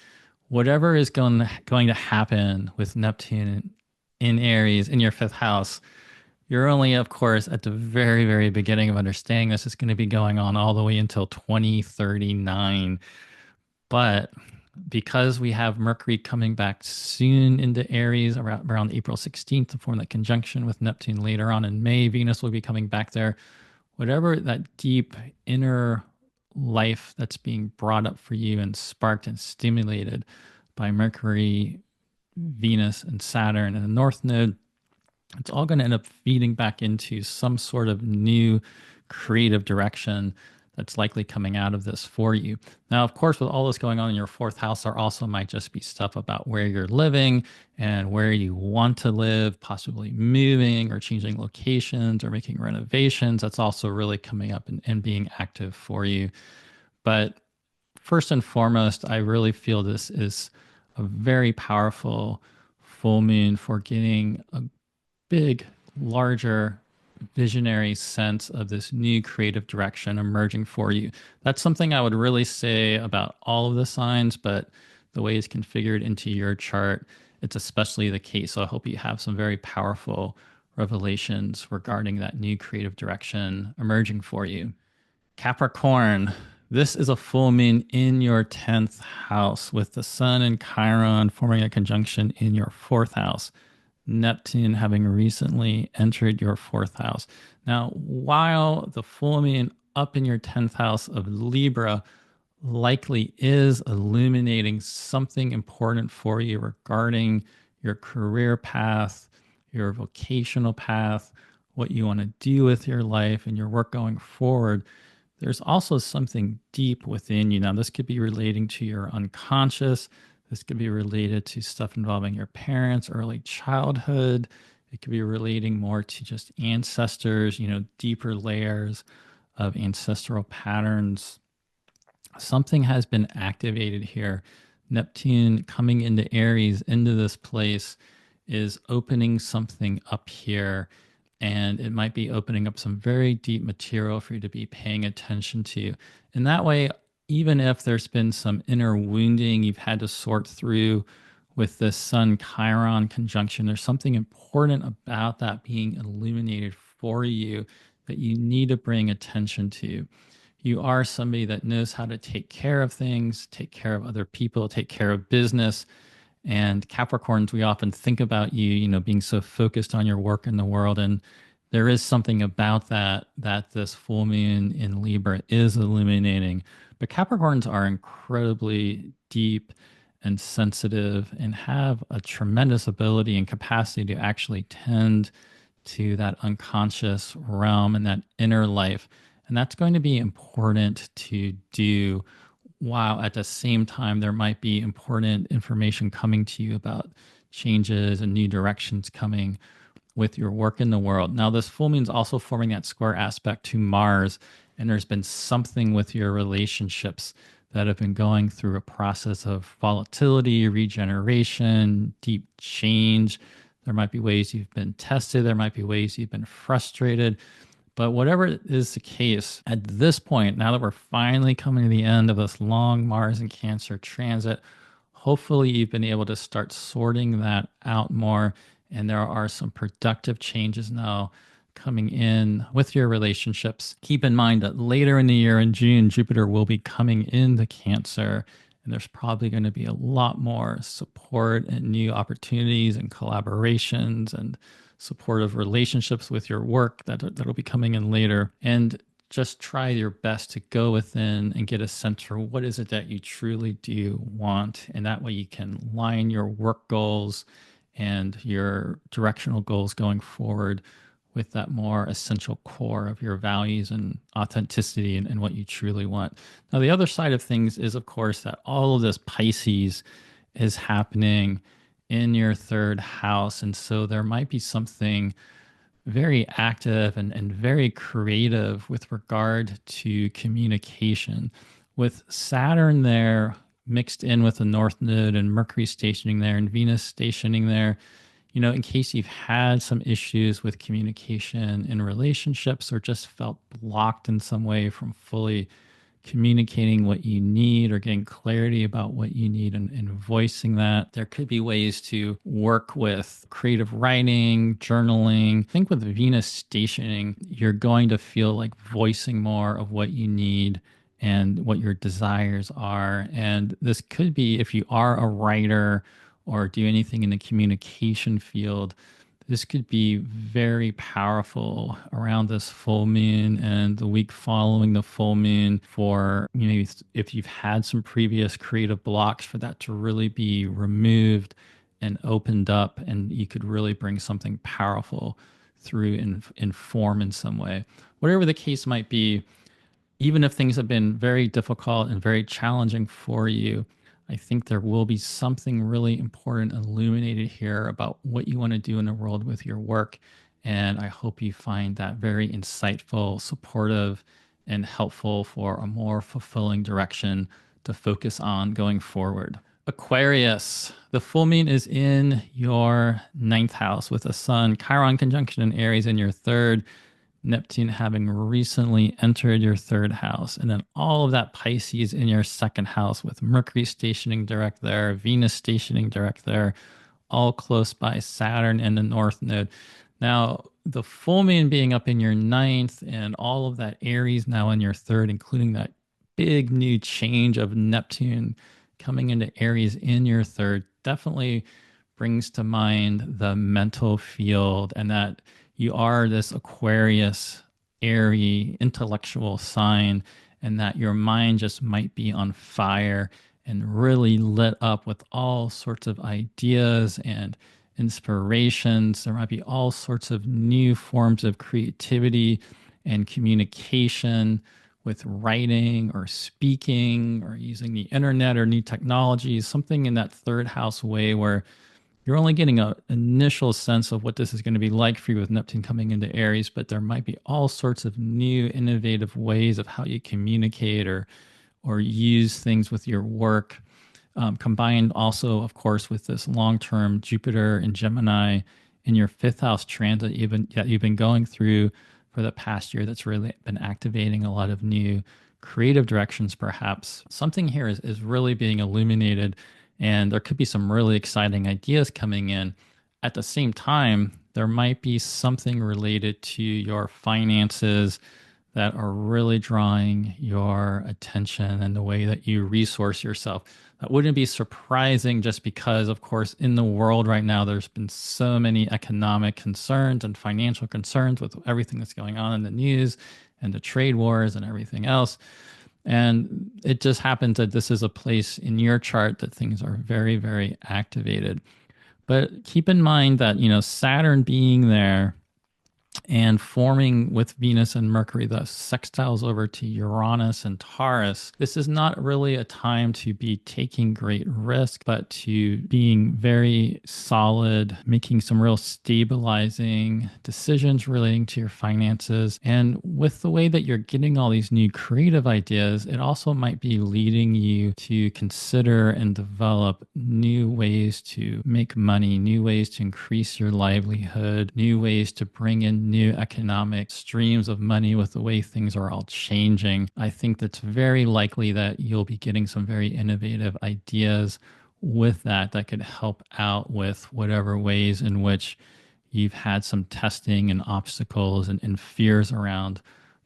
Whatever is going to happen with Neptune in Aries in your 5th house, you're only, of course, at the very, very beginning of understanding this. It's going to be going on all the way until 2039. But because we have Mercury coming back soon into Aries around April 16th to form that conjunction with Neptune later on in May, Venus will be coming back there. Whatever that deep inner life that's being brought up for you and sparked and stimulated by Mercury, Venus, and Saturn and the North Node, it's all going to end up feeding back into some sort of new creative direction that's likely coming out of this for you. Now, of course, with all this going on in your fourth house, there also might just be stuff about where you're living and where you want to live, possibly moving or changing locations or making renovations. That's also really coming up and being active for you. But first and foremost, I really feel this is a very powerful full moon for getting a big, larger, visionary sense of this new creative direction emerging for you. That's something I would really say about all of the signs, but the way it's configured into your chart, it's especially the case. So I hope you have some very powerful revelations regarding that new creative direction emerging for you. Capricorn, this is a full moon in your 10th house with the sun and Chiron forming a conjunction in your fourth house. Neptune having recently entered your fourth house. Now, while the full moon up in your 10th house of Libra likely is illuminating something important for you regarding your career path, your vocational path, what you want to do with your life and your work going forward, there's also something deep within you. Now, this could be relating to your unconscious. This could be related to stuff involving your parents, early childhood. It could be relating more to just ancestors, deeper layers of ancestral patterns. Something has been activated here. Neptune coming into Aries, into this place, is opening something up here. And it might be opening up some very deep material for you to be paying attention to. In that way, even if there's been some inner wounding you've had to sort through with the Sun Chiron conjunction, there's something important about that being illuminated for you that you need to bring attention to. You are somebody that knows how to take care of things, take care of other people, take care of business. And Capricorns, we often think about you, being so focused on your work in the world. And there is something about that this full moon in Libra is illuminating. But Capricorns are incredibly deep and sensitive and have a tremendous ability and capacity to actually tend to that unconscious realm and that inner life. And that's going to be important to do, while at the same time there might be important information coming to you about changes and new directions coming with your work in the world. Now, this full moon is also forming that square aspect to Mars, and there's been something with your relationships that have been going through a process of volatility, regeneration, deep change. There might be ways you've been tested, there might be ways you've been frustrated. But whatever is the case, at this point, now that we're finally coming to the end of this long Mars and Cancer transit, hopefully you've been able to start sorting that out more. And there are some productive changes now coming in with your relationships. Keep in mind that later in the year in June, Jupiter will be coming into Cancer. And there's probably going to be a lot more support and new opportunities and collaborations and supportive relationships with your work that'll be coming in later. And just try your best to go within and get a sense for what is it that you truly do want. And that way you can line your work goals and your directional goals going forward with that more essential core of your values and authenticity and what you truly want. Now, the other side of things is, of course, that all of this Pisces is happening in your third house. And so there might be something very active and very creative with regard to communication. With Saturn there mixed in with the North Node and Mercury stationing there and Venus stationing there, in case you've had some issues with communication in relationships or just felt blocked in some way from fully communicating what you need or getting clarity about what you need and voicing that. There could be ways to work with creative writing, journaling. I think with Venus stationing, you're going to feel like voicing more of what you need and what your desires are. And this could be if you are a writer or do anything in the communication field. This could be very powerful around this full moon and the week following the full moon for, if you've had some previous creative blocks, for that to really be removed and opened up, and you could really bring something powerful through in form in some way. Whatever the case might be, even if things have been very difficult and very challenging for you, I think there will be something really important illuminated here about what you want to do in the world with your work. And I hope you find that very insightful, supportive, and helpful for a more fulfilling direction to focus on going forward. Aquarius, the full moon is in your ninth house with a sun, Chiron conjunction in Aries in your third, Neptune having recently entered your third house, and then all of that Pisces in your second house with Mercury stationing direct there, Venus stationing direct there, all close by Saturn and the North Node. Now, the full moon being up in your ninth and all of that Aries now in your third, including that big new change of Neptune coming into Aries in your third, definitely brings to mind the mental field and that you are this Aquarius, airy, intellectual sign, and that your mind just might be on fire and really lit up with all sorts of ideas and inspirations. There might be all sorts of new forms of creativity and communication with writing or speaking or using the internet or new technologies, something in that third house way where you're only getting an initial sense of what this is going to be like for you with Neptune coming into Aries, but there might be all sorts of new, innovative ways of how you communicate or use things with your work. Combined also, of course, with this long-term Jupiter and Gemini in your fifth house transit you've been going through for the past year that's really been activating a lot of new creative directions, perhaps. Something here is really being illuminated, and there could be some really exciting ideas coming in. At the same time, there might be something related to your finances that are really drawing your attention and the way that you resource yourself. That wouldn't be surprising just because, of course, in the world right now, there's been so many economic concerns and financial concerns with everything that's going on in the news and the trade wars and everything else. And it just happens that this is a place in your chart that things are very, very activated. But keep in mind that, Saturn being there and forming with Venus and Mercury, the sextiles over to Uranus and Taurus, this is not really a time to be taking great risk, but to being very solid, making some real stabilizing decisions relating to your finances. And with the way that you're getting all these new creative ideas, it also might be leading you to consider and develop new ways to make money, new ways to increase your livelihood, new ways to bring in new economic streams of money with the way things are all changing. I think that's very likely that you'll be getting some very innovative ideas with that could help out with whatever ways in which you've had some testing and obstacles and fears around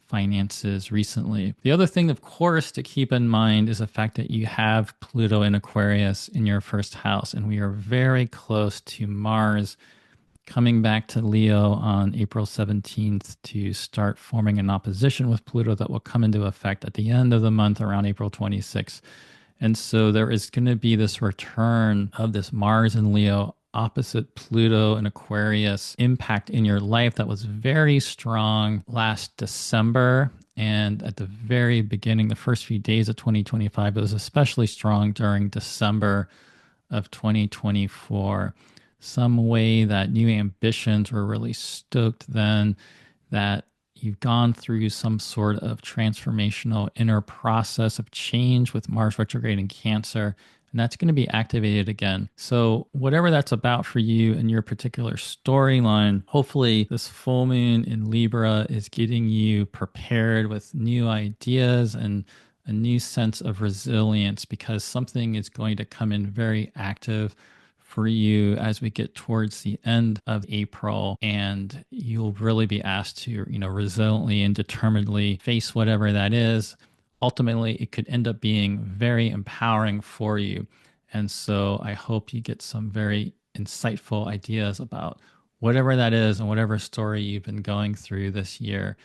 finances recently. The other thing, of course, to keep in mind is the fact that you have Pluto in Aquarius in your first house, and we are very close to Mars coming back to Leo on April 17th to start forming an opposition with Pluto that will come into effect at the end of the month around April 26th. And so there is going to be this return of this Mars in Leo opposite Pluto and Aquarius impact in your life that was very strong last December. And at the very beginning, the first few days of 2025, it was especially strong during December of 2024. Some way that new ambitions were really stoked then, that you've gone through some sort of transformational inner process of change with Mars retrograde in Cancer, and that's going to be activated again. So whatever that's about for you in your particular storyline, hopefully this full moon in Libra is getting you prepared with new ideas and a new sense of resilience, because something is going to come in very active for you as we get towards the end of April, and you'll really be asked to, resiliently and determinedly face whatever that is. Ultimately, it could end up being very empowering for you. And so I hope you get some very insightful ideas about whatever that is and whatever story you've been going through this year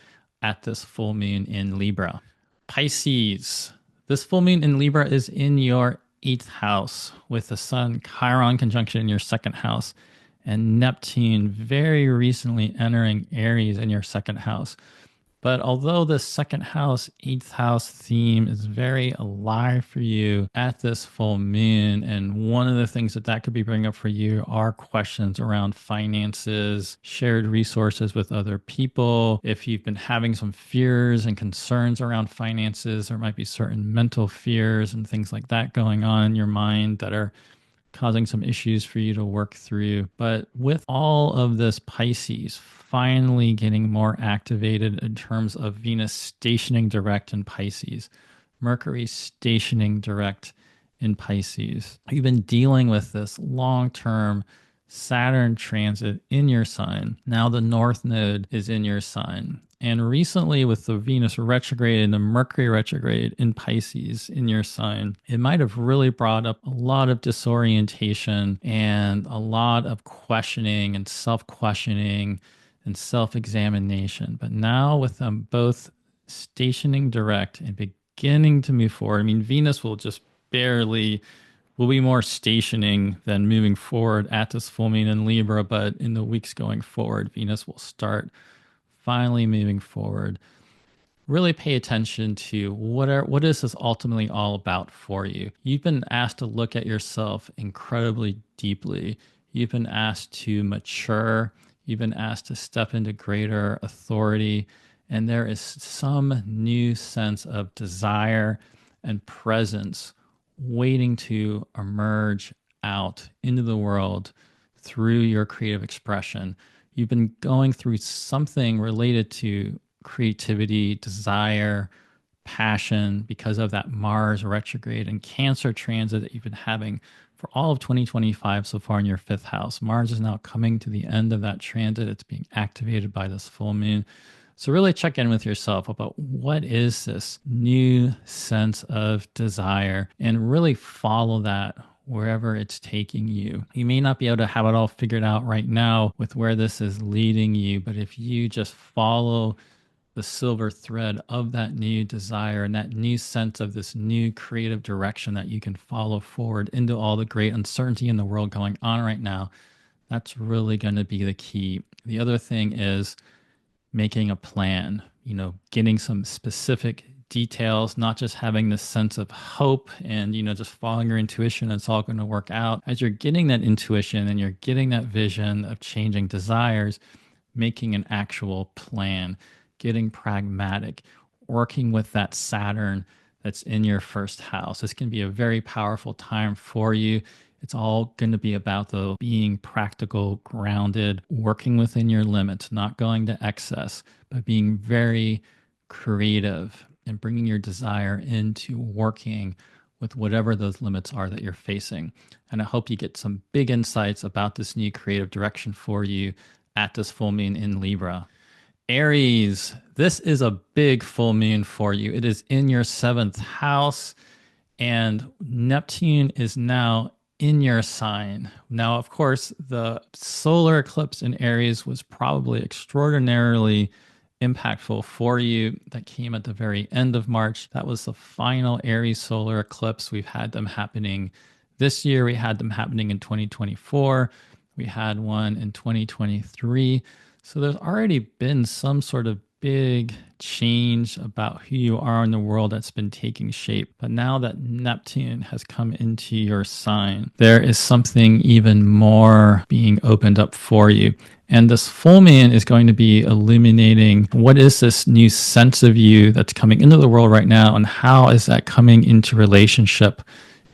at this full moon in Libra. Pisces, this full moon in Libra is in your eighth house with the Sun Chiron conjunction in your second house and Neptune very recently entering Aries in your second house. But although the second house, eighth house theme is very alive for you at this full moon, and one of the things that could be bringing up for you are questions around finances, shared resources with other people. If you've been having some fears and concerns around finances, there might be certain mental fears and things like that going on in your mind that are causing some issues for you to work through. But with all of this Pisces finally getting more activated in terms of Venus stationing direct in Pisces, Mercury stationing direct in Pisces, you've been dealing with this long-term Saturn transit in your sign. Now the North Node is in your sign. And recently, with the Venus retrograde and the Mercury retrograde in Pisces in your sign, it might have really brought up a lot of disorientation and a lot of questioning and self-questioning and self-examination. But now with them both stationing direct and beginning to move forward, I mean, Venus will be more stationing than moving forward at this full moon in Libra, but in the weeks going forward, Venus will start finally moving forward. Really pay attention to what is this ultimately all about for you. You've been asked to look at yourself incredibly deeply. You've been asked to mature. You've been asked to step into greater authority. And there is some new sense of desire and presence waiting to emerge out into the world through your creative expression. You've been going through something related to creativity, desire, passion because of that Mars retrograde and Cancer transit that you've been having for all of 2025 so far in your fifth house. Mars is now coming to the end of that transit. It's being activated by this full moon. So really check in with yourself about what is this new sense of desire and really follow that wherever it's taking you. You may not be able to have it all figured out right now with where this is leading you, but if you just follow the silver thread of that new desire and that new sense of this new creative direction that you can follow forward into all the great uncertainty in the world going on right now, that's really going to be the key. The other thing is making a plan, getting some specific details, not just having this sense of hope and, just following your intuition, it's all going to work out. As you're getting that intuition and you're getting that vision of changing desires, making an actual plan, getting pragmatic, working with that Saturn that's in your first house. This can be a very powerful time for you. It's all going to be about being practical, grounded, working within your limits, not going to excess, but being very creative and bringing your desire into working with whatever those limits are that you're facing. And I hope you get some big insights about this new creative direction for you at this full moon in Libra. Aries, this is a big full moon for you. It is in your seventh house, and Neptune is now in your sign. Now, of course, the solar eclipse in Aries was probably extraordinarily impactful for you. That came at the very end of March. That was the final Aries solar eclipse. We've had them happening this year. We had them happening in 2024. We had one in 2023. So there's already been some sort of big change about who you are in the world that's been taking shape. But now that Neptune has come into your sign, there is something even more being opened up for you. And this full moon is going to be illuminating what is this new sense of you that's coming into the world right now, and how is that coming into relationship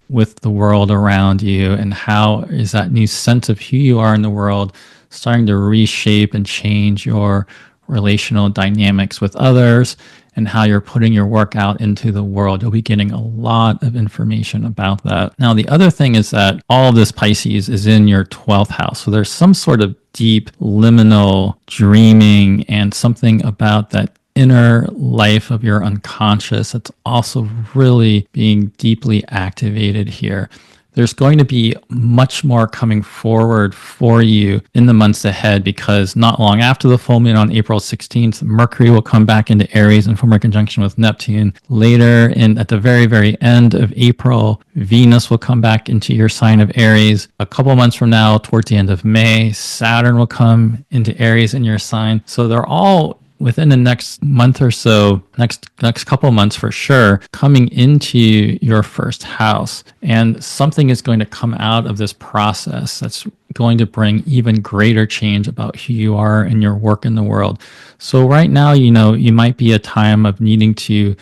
with the world around you, and how is that new sense of who you are in the world starting to reshape and change your relational dynamics with others and how you're putting your work out into the world. You'll be getting a lot of information about that. Now, the other thing is that all of this Pisces is in your 12th house. So there's some sort of deep liminal dreaming and something about that inner life of your unconscious that's also really being deeply activated here. There's going to be much more coming forward for you in the months ahead, because not long after the full moon on April 16th, Mercury will come back into Aries and form a conjunction with Neptune. Later, at the very, very end of April, Venus will come back into your sign of Aries. A couple months from now, towards the end of May, Saturn will come into Aries in your sign. So they're all within the next month or so, next couple months for sure, coming into your first house. And something is going to come out of this process that's going to bring even greater change about who you are and your work in the world. So right now, you might be a time of needing to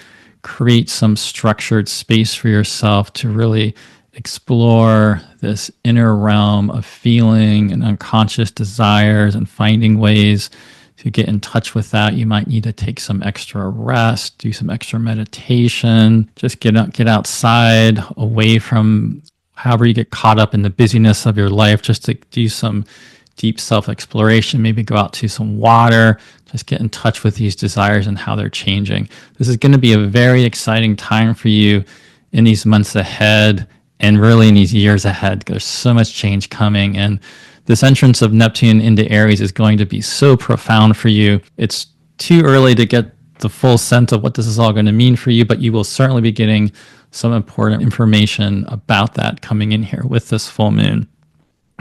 create some structured space for yourself to really explore this inner realm of feeling and unconscious desires and finding ways to get in touch with that. You might need to take some extra rest, do some extra meditation, just get outside, away from however you get caught up in the busyness of your life, just to do some deep self-exploration, maybe go out to some water, just get in touch with these desires and how they're changing. This is going to be a very exciting time for you in these months ahead and really in these years ahead. There's so much change coming, and this entrance of Neptune into Aries is going to be so profound for you. It's too early to get the full sense of what this is all going to mean for you, but you will certainly be getting some important information about that coming in here with this full moon.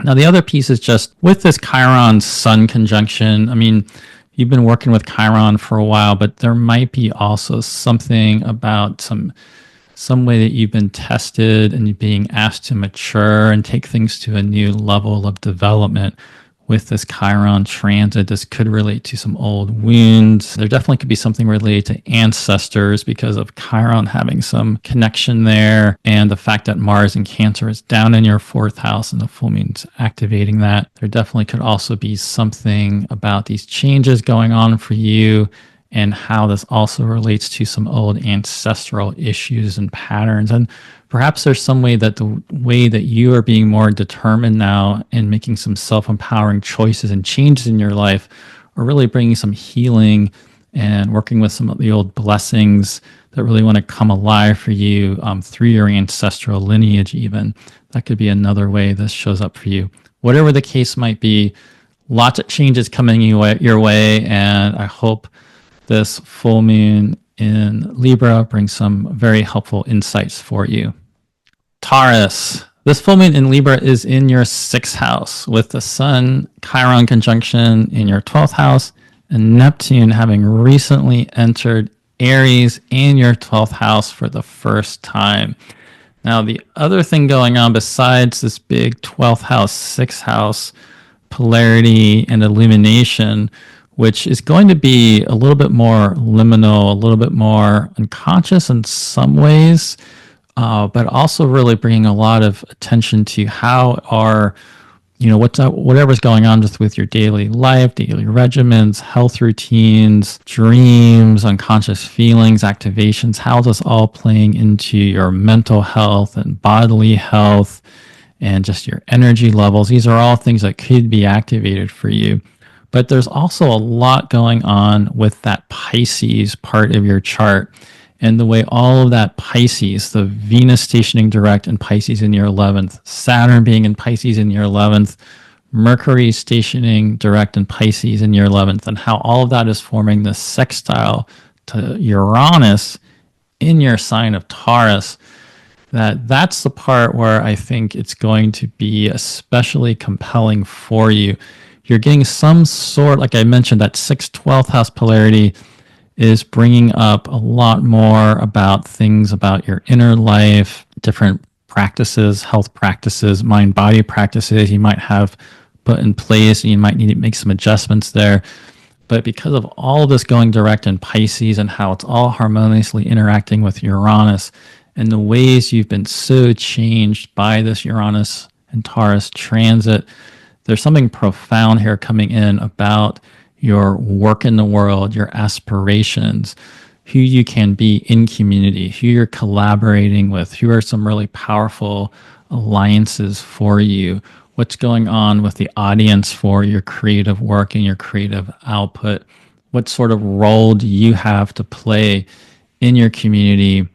Now, the other piece is just with this Chiron Sun conjunction. I mean, you've been working with Chiron for a while, but there might be also something about some way that you've been tested and you're being asked to mature and take things to a new level of development with this Chiron transit. This could relate to some old wounds. There definitely could be something related to ancestors because of Chiron having some connection there, and the fact that Mars in Cancer is down in your fourth house and the full moon's activating that. There definitely could also be something about these changes going on for you and how this also relates to some old ancestral issues and patterns. And perhaps there's some way that the way that you are being more determined now and making some self-empowering choices and changes in your life are really bringing some healing and working with some of the old blessings that really want to come alive for you through your ancestral lineage even. That could be another way this shows up for you. Whatever the case might be, lots of changes coming your way, and I hope this full moon in Libra brings some very helpful insights for you. Taurus. This full moon in Libra is in your 6th house with the Sun Chiron conjunction in your 12th house and Neptune having recently entered Aries in your 12th house for the first time. Now, the other thing going on besides this big 12th house, 6th house polarity and illumination, which is going to be a little bit more liminal, a little bit more unconscious in some ways, but also really bringing a lot of attention to how whatever's going on just with your daily life, daily regimens, health routines, dreams, unconscious feelings, activations, how this all playing into your mental health and bodily health and just your energy levels. These are all things that could be activated for you. But there's also a lot going on with that Pisces part of your chart and the way all of that Pisces, the Venus stationing direct in Pisces in your 11th, Saturn being in Pisces in your 11th, Mercury stationing direct in Pisces in your 11th, and how all of that is forming this sextile to Uranus in your sign of Taurus. That's the part where I think it's going to be especially compelling for you. You're getting some sort, like I mentioned, that 6th-12th house polarity is bringing up a lot more about things about your inner life, different practices, health practices, mind-body practices you might have put in place, and you might need to make some adjustments there. But because of all of this going direct in Pisces and how it's all harmoniously interacting with Uranus and the ways you've been so changed by this Uranus and Taurus transit, there's something profound here coming in about your work in the world, your aspirations, who you can be in community, who you're collaborating with, who are some really powerful alliances for you, what's going on with the audience for your creative work and your creative output, what sort of role do you have to play in your community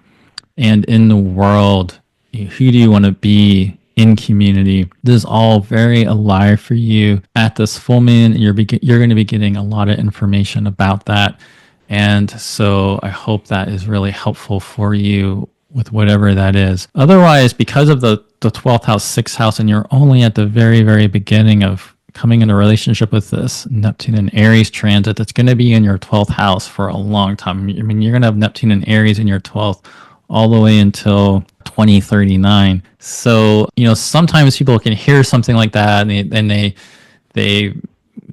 and in the world, who do you want to be in community. This is all very alive for you at this full moon. You're going to be getting a lot of information about that. And so I hope that is really helpful for you with whatever that is. Otherwise, because of the 12th house, 6th house, and you're only at the very, very beginning of coming in a relationship with this Neptune and Aries transit that's going to be in your 12th house for a long time. I mean, you're going to have Neptune and Aries in your 12th all the way until 2039. So, sometimes people can hear something like that and they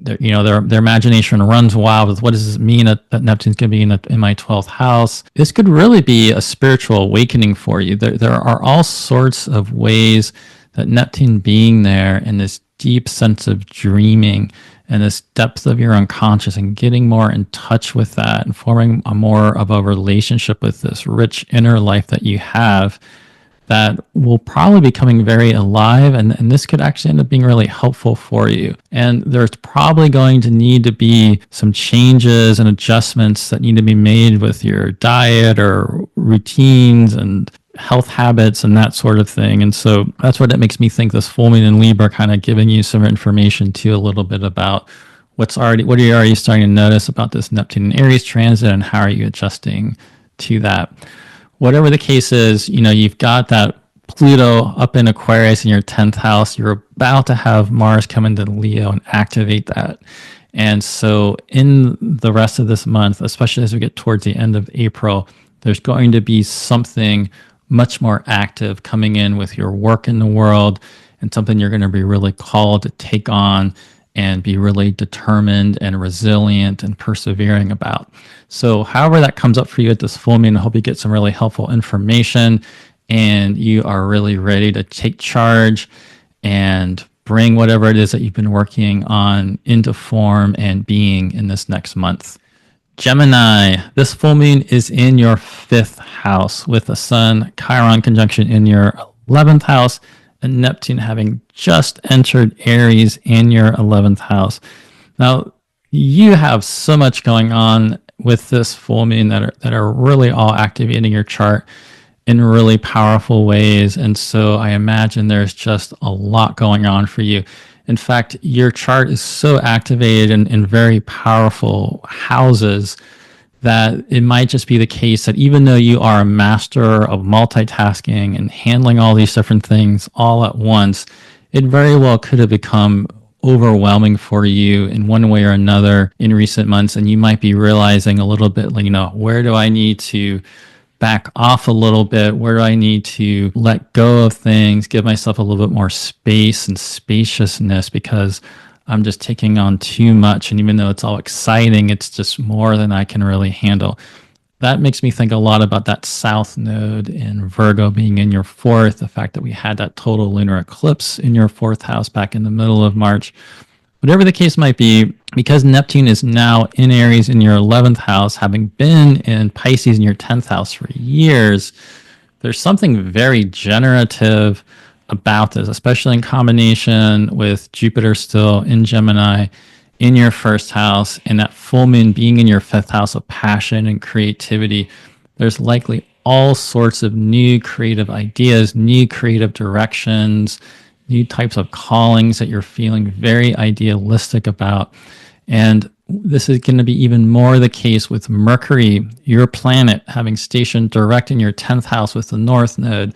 their imagination runs wild with what does this mean that Neptune's going to be in my 12th house. This could really be a spiritual awakening for you. There are all sorts of ways that Neptune being there and this deep sense of dreaming and this depth of your unconscious and getting more in touch with that and forming a more of a relationship with this rich inner life that you have that will probably be coming very alive, and this could actually end up being really helpful for you. And there's probably going to need to be some changes and adjustments that need to be made with your diet or routines and health habits and that sort of thing. And so that's what it makes me think this full moon in Libra kind of giving you some information too, a little bit about what are you already starting to notice about this Neptune and Aries transit, and how are you adjusting to that. Whatever the case is, you've got that Pluto up in Aquarius in your 10th house. You're about to have Mars come into Leo and activate that. And so in the rest of this month, especially as we get towards the end of April, there's going to be something much more active coming in with your work in the world, and something you're going to be really called to take on and be really determined and resilient and persevering about. So however that comes up for you at this full moon, I hope you get some really helpful information and you are really ready to take charge and bring whatever it is that you've been working on into form and being in this next month. Gemini, this full moon is in your 5th house with the Sun Chiron conjunction in your 11th house, and Neptune having just entered Aries in your 11th house. Now, you have so much going on with this full moon that are really all activating your chart in really powerful ways. And so I imagine there's just a lot going on for you. In fact, your chart is so activated in very powerful houses that it might just be the case that even though you are a master of multitasking and handling all these different things all at once, it very well could have become overwhelming for you in one way or another in recent months. And you might be realizing a little bit, where do I need to back off a little bit? Where do I need to let go of things, give myself a little bit more space and spaciousness, because I'm just taking on too much. And even though it's all exciting, it's just more than I can really handle. That makes me think a lot about that South Node in Virgo being in your 4th, the fact that we had that total lunar eclipse in your 4th house back in the middle of March. Whatever the case might be, because Neptune is now in Aries in your 11th house, having been in Pisces in your 10th house for years, there's something very generative about this, especially in combination with Jupiter still in Gemini in your 1st house, and that full moon being in your 5th house of passion and creativity. There's likely all sorts of new creative ideas, new creative directions, new types of callings that you're feeling very idealistic about. And this is going to be even more the case with Mercury, your planet, having stationed direct in your 10th house with the North Node,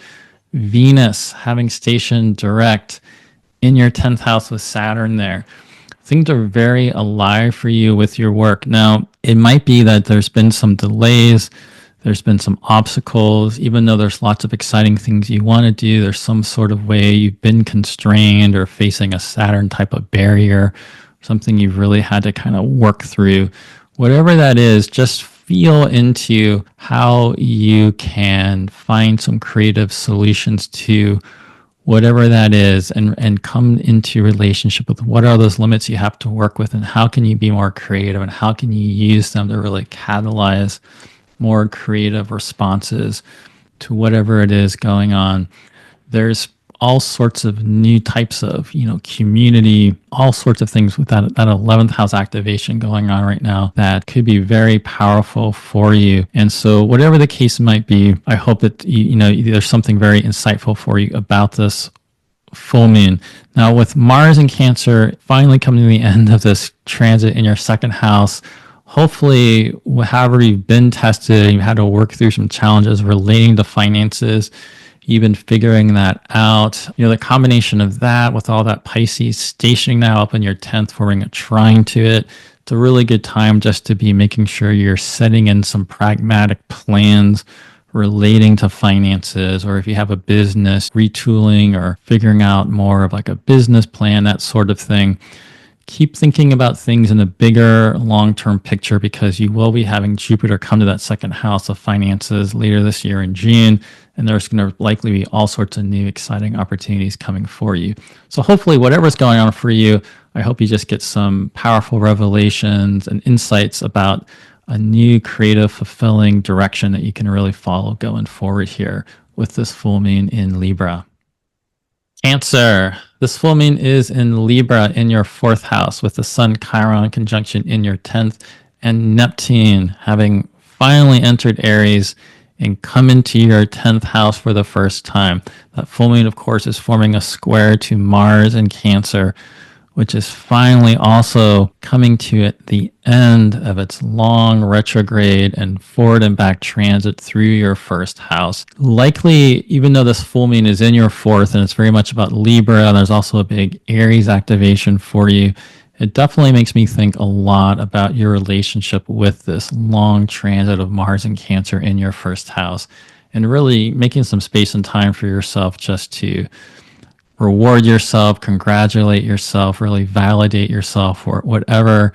Venus having stationed direct in your 10th house with Saturn there. Things are very alive for you with your work. Now, it might be that there's been some delays, there's been some obstacles, even though there's lots of exciting things you want to do, there's some sort of way you've been constrained or facing a Saturn type of barrier, something you've really had to kind of work through. Whatever that is, just feel into how you can find some creative solutions to whatever that is, and come into relationship with what are those limits you have to work with, and how can you be more creative, and how can you use them to really catalyze more creative responses to whatever it is going on. There's all sorts of new types of, community, all sorts of things with that 11th house activation going on right now that could be very powerful for you. And so whatever the case might be, I hope that, there's something very insightful for you about this full moon. Now with Mars in Cancer finally coming to the end of this transit in your 2nd house, hopefully, however you've been tested, you've had to work through some challenges relating to finances, you've been figuring that out. The combination of that with all that Pisces stationing now up in your 10th, forming a trine to it, it's a really good time just to be making sure you're setting in some pragmatic plans relating to finances, or if you have a business, retooling or figuring out more of like a business plan, that sort of thing. Keep thinking about things in a bigger long-term picture, because you will be having Jupiter come to that second house of finances later this year in June, and there's going to likely be all sorts of new exciting opportunities coming for you. So hopefully whatever's going on for you, I hope you just get some powerful revelations and insights about a new creative, fulfilling direction that you can really follow going forward here with this full moon in Libra. Cancer. This full moon is in Libra in your 4th house, with the Sun Chiron conjunction in your 10th, and Neptune having finally entered Aries and come into your 10th house for the first time. That full moon, of course, is forming a square to Mars in Cancer, which is finally also coming to at the end of its long retrograde and forward and back transit through your 1st house. Likely, even though this full moon is in your 4th and it's very much about Libra, and there's also a big Aries activation for you, it definitely makes me think a lot about your relationship with this long transit of Mars and Cancer in your 1st house, and really making some space and time for yourself just to reward yourself, congratulate yourself, really validate yourself for whatever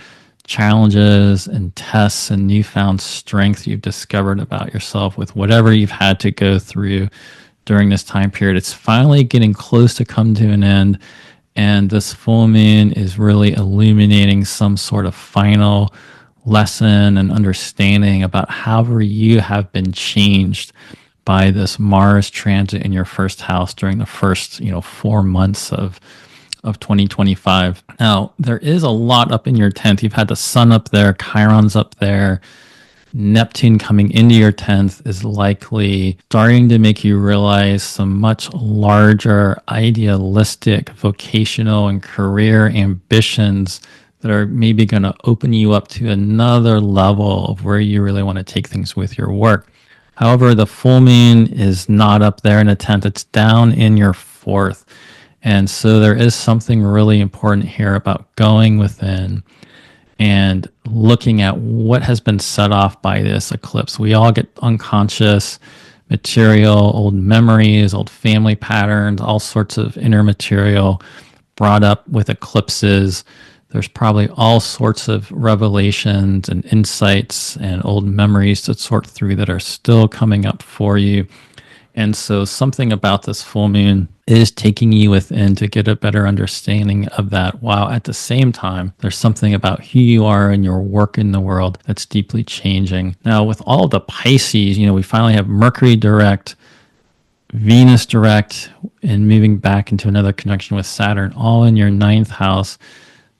challenges and tests and newfound strength you've discovered about yourself with whatever you've had to go through during this time period. It's finally getting close to come to an end, and this full moon is really illuminating some sort of final lesson and understanding about however you have been changed by this Mars transit in your 1st house during the first, 4 months of 2025. Now, there is a lot up in your 10th. You've had the Sun up there, Chiron's up there. Neptune coming into your 10th is likely starting to make you realize some much larger idealistic vocational and career ambitions that are maybe going to open you up to another level of where you really want to take things with your work. However, the full moon is not up there in a 10th. It's down in your 4th. And so there is something really important here about going within and looking at what has been set off by this eclipse. We all get unconscious material, old memories, old family patterns, all sorts of inner material brought up with eclipses. There's probably all sorts of revelations and insights and old memories to sort through that are still coming up for you. And so something about this full moon is taking you within to get a better understanding of that, while at the same time, there's something about who you are and your work in the world that's deeply changing. Now, with all the Pisces, we finally have Mercury direct, Venus direct, and moving back into another conjunction with Saturn, all in your 9th house.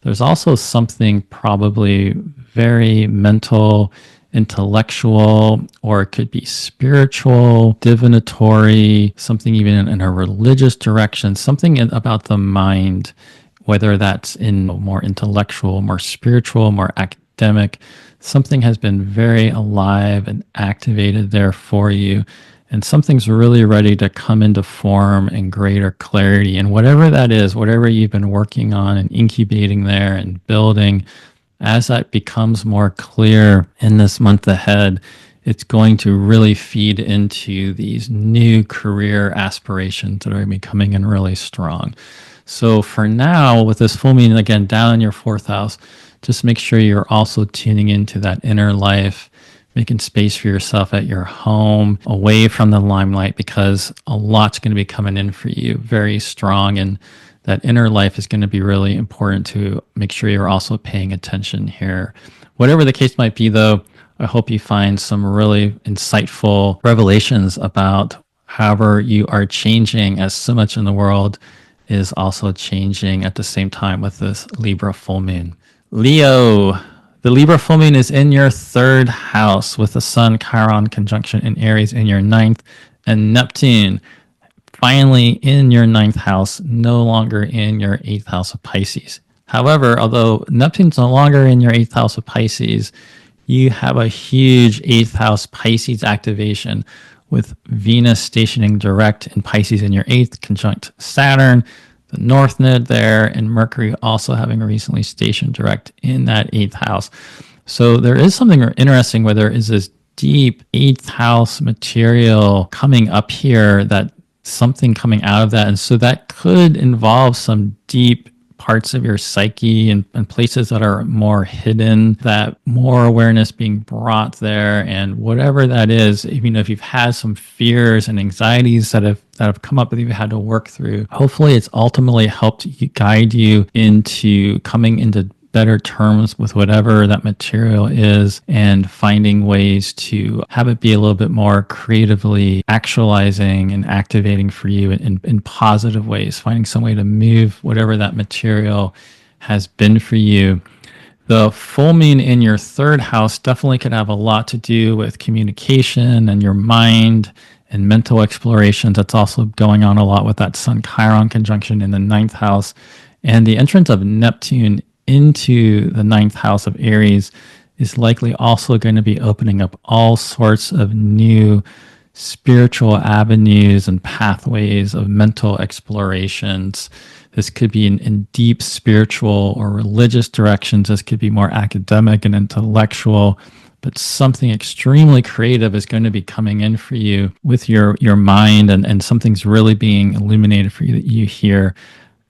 There's also something probably very mental, intellectual, or it could be spiritual, divinatory, something even in a religious direction, something about the mind, whether that's in more intellectual, more spiritual, more academic. Something has been very alive and activated there for you. And something's really ready to come into form and greater clarity. And whatever that is, whatever you've been working on and incubating there and building, as that becomes more clear in this month ahead, it's going to really feed into these new career aspirations that are going to be coming in really strong. So for now, with this full moon, again, down in your 4th house, just make sure you're also tuning into that inner life, making space for yourself at your home, away from the limelight, because a lot's going to be coming in for you very strong. And that inner life is going to be really important to make sure you're also paying attention here. Whatever the case might be, though, I hope you find some really insightful revelations about however you are changing, as so much in the world is also changing at the same time with this Libra full moon. Leo. The Libra full moon is in your 3rd house, with the Sun Chiron conjunction in Aries in your 9th, and Neptune finally in your 9th house, no longer in your 8th house of Pisces. However, although Neptune's no longer in your 8th house of Pisces, you have a huge 8th house Pisces activation with Venus stationing direct in Pisces in your 8th, conjunct Saturn, the North Node there, and Mercury also having recently stationed direct in that 8th house. So there is something interesting where there is this deep 8th house material coming up here, that something coming out of that. And so that could involve some deep parts of your psyche and places that are more hidden, that more awareness being brought there. And whatever that is, even if you've had some fears and anxieties that have come up that you've had to work through, hopefully it's ultimately helped guide you into coming into better terms with whatever that material is, and finding ways to have it be a little bit more creatively actualizing and activating for you in positive ways, finding some way to move whatever that material has been for you. The full moon in your 3rd house definitely could have a lot to do with communication and your mind and mental explorations. That's also going on a lot with that Sun Chiron conjunction in the 9th house. And the entrance of Neptune into the 9th house of Aries is likely also going to be opening up all sorts of new spiritual avenues and pathways of mental explorations. This could be in deep spiritual or religious directions. This could be more academic and intellectual, but something extremely creative is going to be coming in for you with your mind, and something's really being illuminated for you that you hear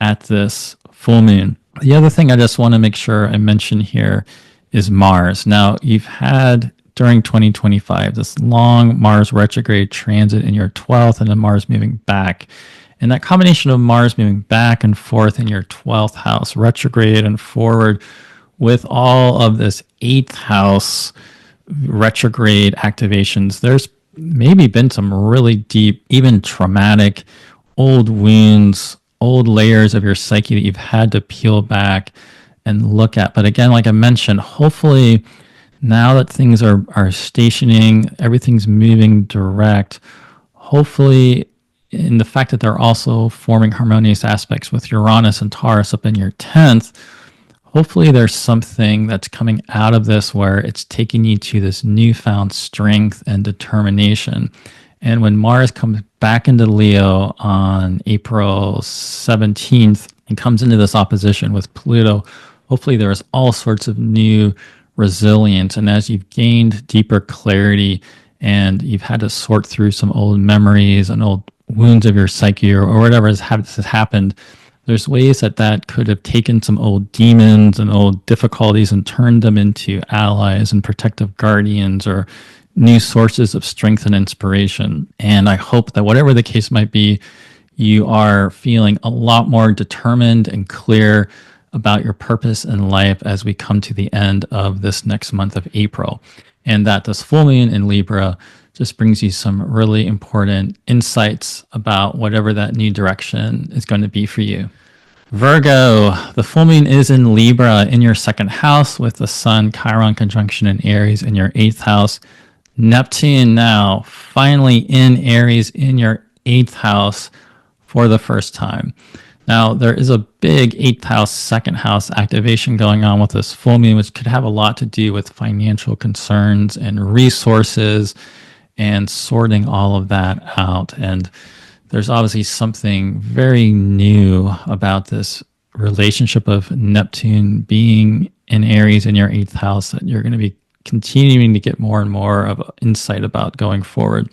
at this full moon. The other thing I just want to make sure I mention here is Mars. Now, you've had during 2025 this long Mars retrograde transit in your 12th, and then Mars moving back. And that combination of Mars moving back and forth in your 12th house, retrograde and forward, with all of this 8th house retrograde activations, there's maybe been some really deep, even traumatic, old wounds, old layers of your psyche that you've had to peel back and look at. But again, like I mentioned, hopefully now that things are stationing, everything's moving direct, hopefully in the fact that they're also forming harmonious aspects with Uranus and Taurus up in your 10th, hopefully there's something that's coming out of this where it's taking you to this newfound strength and determination. And when Mars comes back into Leo on April 17th and comes into this opposition with Pluto, hopefully there's all sorts of new resilience. And as you've gained deeper clarity and you've had to sort through some old memories and old wounds of your psyche or whatever has happened, there's ways that could have taken some old demons and old difficulties and turned them into allies and protective guardians or new sources of strength and inspiration. And I hope that whatever the case might be, you are feeling a lot more determined and clear about your purpose in life as we come to the end of this next month of April. And that this full moon in Libra just brings you some really important insights about whatever that new direction is going to be for you. Virgo, the full moon is in Libra in your 2nd house with the Sun Chiron conjunction in Aries in your 8th house. Neptune now finally in Aries in your 8th house for the first time. Now, there is a big 8th house, 2nd house activation going on with this full moon, which could have a lot to do with financial concerns and resources and sorting all of that out. And there's obviously something very new about this relationship of Neptune being in Aries in your 8th house that you're going to be continuing to get more and more of insight about going forward.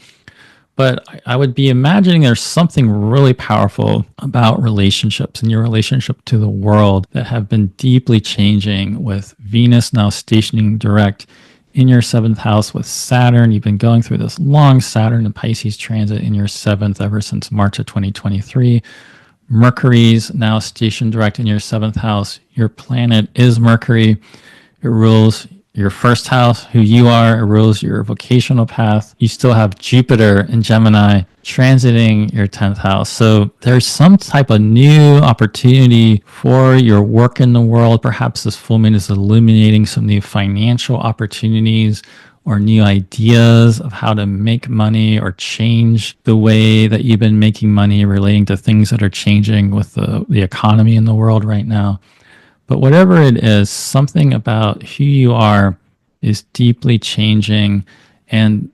But I would be imagining there's something really powerful about relationships and your relationship to the world that have been deeply changing with Venus now stationing direct in your 7th house with Saturn. You've been going through this long Saturn and Pisces transit in your 7th ever since March of 2023. Mercury's now stationed direct in your 7th house. Your planet is Mercury. It rules your 1st house, who you are. It rules your vocational path. You still have Jupiter in Gemini transiting your 10th house. So there's some type of new opportunity for your work in the world. Perhaps this full moon is illuminating some new financial opportunities or new ideas of how to make money or change the way that you've been making money relating to things that are changing with the economy in the world right now. But whatever it is, something about who you are is deeply changing, and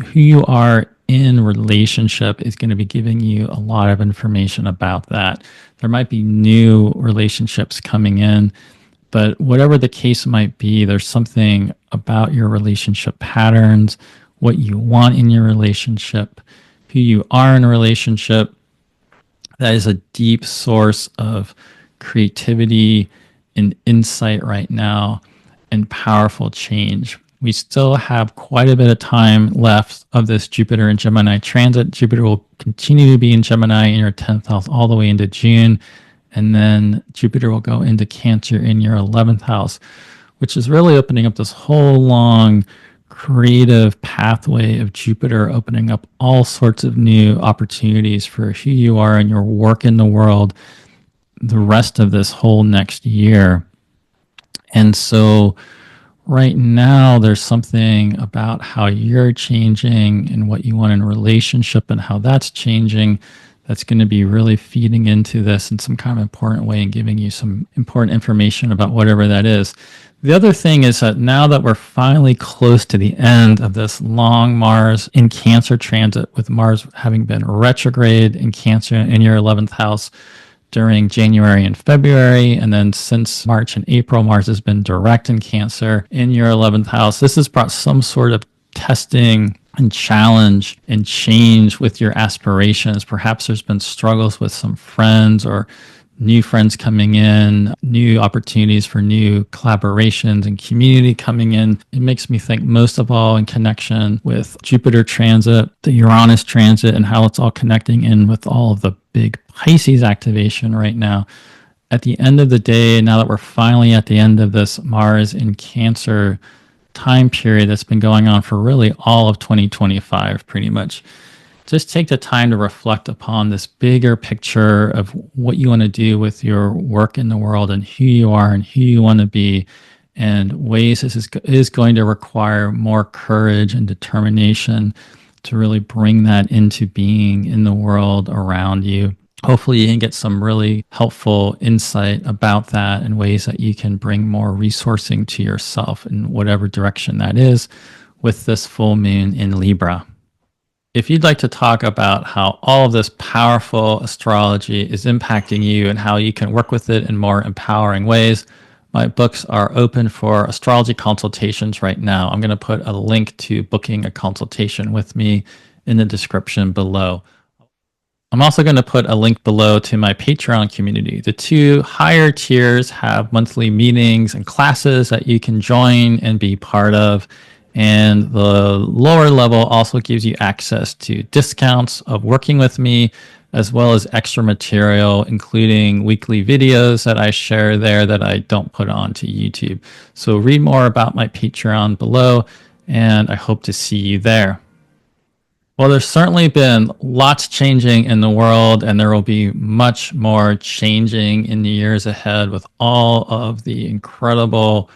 who you are in relationship is going to be giving you a lot of information about that. There might be new relationships coming in, but whatever the case might be, there's something about your relationship patterns, what you want in your relationship, who you are in a relationship. That is a deep source of creativity and insight right now and powerful change. We still have quite a bit of time left of this Jupiter and Gemini transit. Jupiter will continue to be in Gemini in your 10th house all the way into June. And then Jupiter will go into Cancer in your 11th house, which is really opening up this whole long creative pathway of Jupiter, opening up all sorts of new opportunities for who you are and your work in the world the rest of this whole next year. And so right now, there's something about how you're changing and what you want in a relationship and how that's changing that's going to be really feeding into this in some kind of important way and giving you some important information about whatever that is. The other thing is that now that we're finally close to the end of this long Mars in Cancer transit, with Mars having been retrograde in Cancer in your 11th house during January and February, and then since March and April, Mars has been direct in Cancer in your 11th house. This has brought some sort of testing and challenge and change with your aspirations. Perhaps there's been struggles with some friends or new friends coming in, new opportunities for new collaborations and community coming in. It makes me think most of all in connection with Jupiter transit, the Uranus transit, and how it's all connecting in with all of the big Pisces activation right now. At the end of the day, now that we're finally at the end of this Mars in Cancer time period that's been going on for really all of 2025, pretty much, just take the time to reflect upon this bigger picture of what you want to do with your work in the world and who you are and who you want to be, and ways this is going to require more courage and determination to really bring that into being in the world around you. Hopefully you can get some really helpful insight about that and ways that you can bring more resourcing to yourself in whatever direction that is with this full moon in Libra. If you'd like to talk about how all of this powerful astrology is impacting you and how you can work with it in more empowering ways, my books are open for astrology consultations right now. I'm going to put a link to booking a consultation with me in the description below. I'm also going to put a link below to my Patreon community. The two higher tiers have monthly meetings and classes that you can join and be part of. And the lower level also gives you access to discounts of working with me, as well as extra material, including weekly videos that I share there that I don't put onto YouTube. So read more about my Patreon below, and I hope to see you there. Well, there's certainly been lots changing in the world, and there will be much more changing in the years ahead with all of the incredible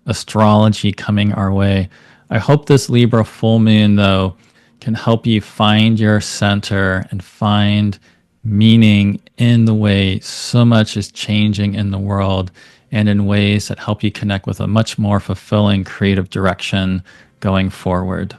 astrology coming our way. I hope this Libra full moon, though, can help you find your center and find meaning in the way so much is changing in the world, and in ways that help you connect with a much more fulfilling creative direction going forward.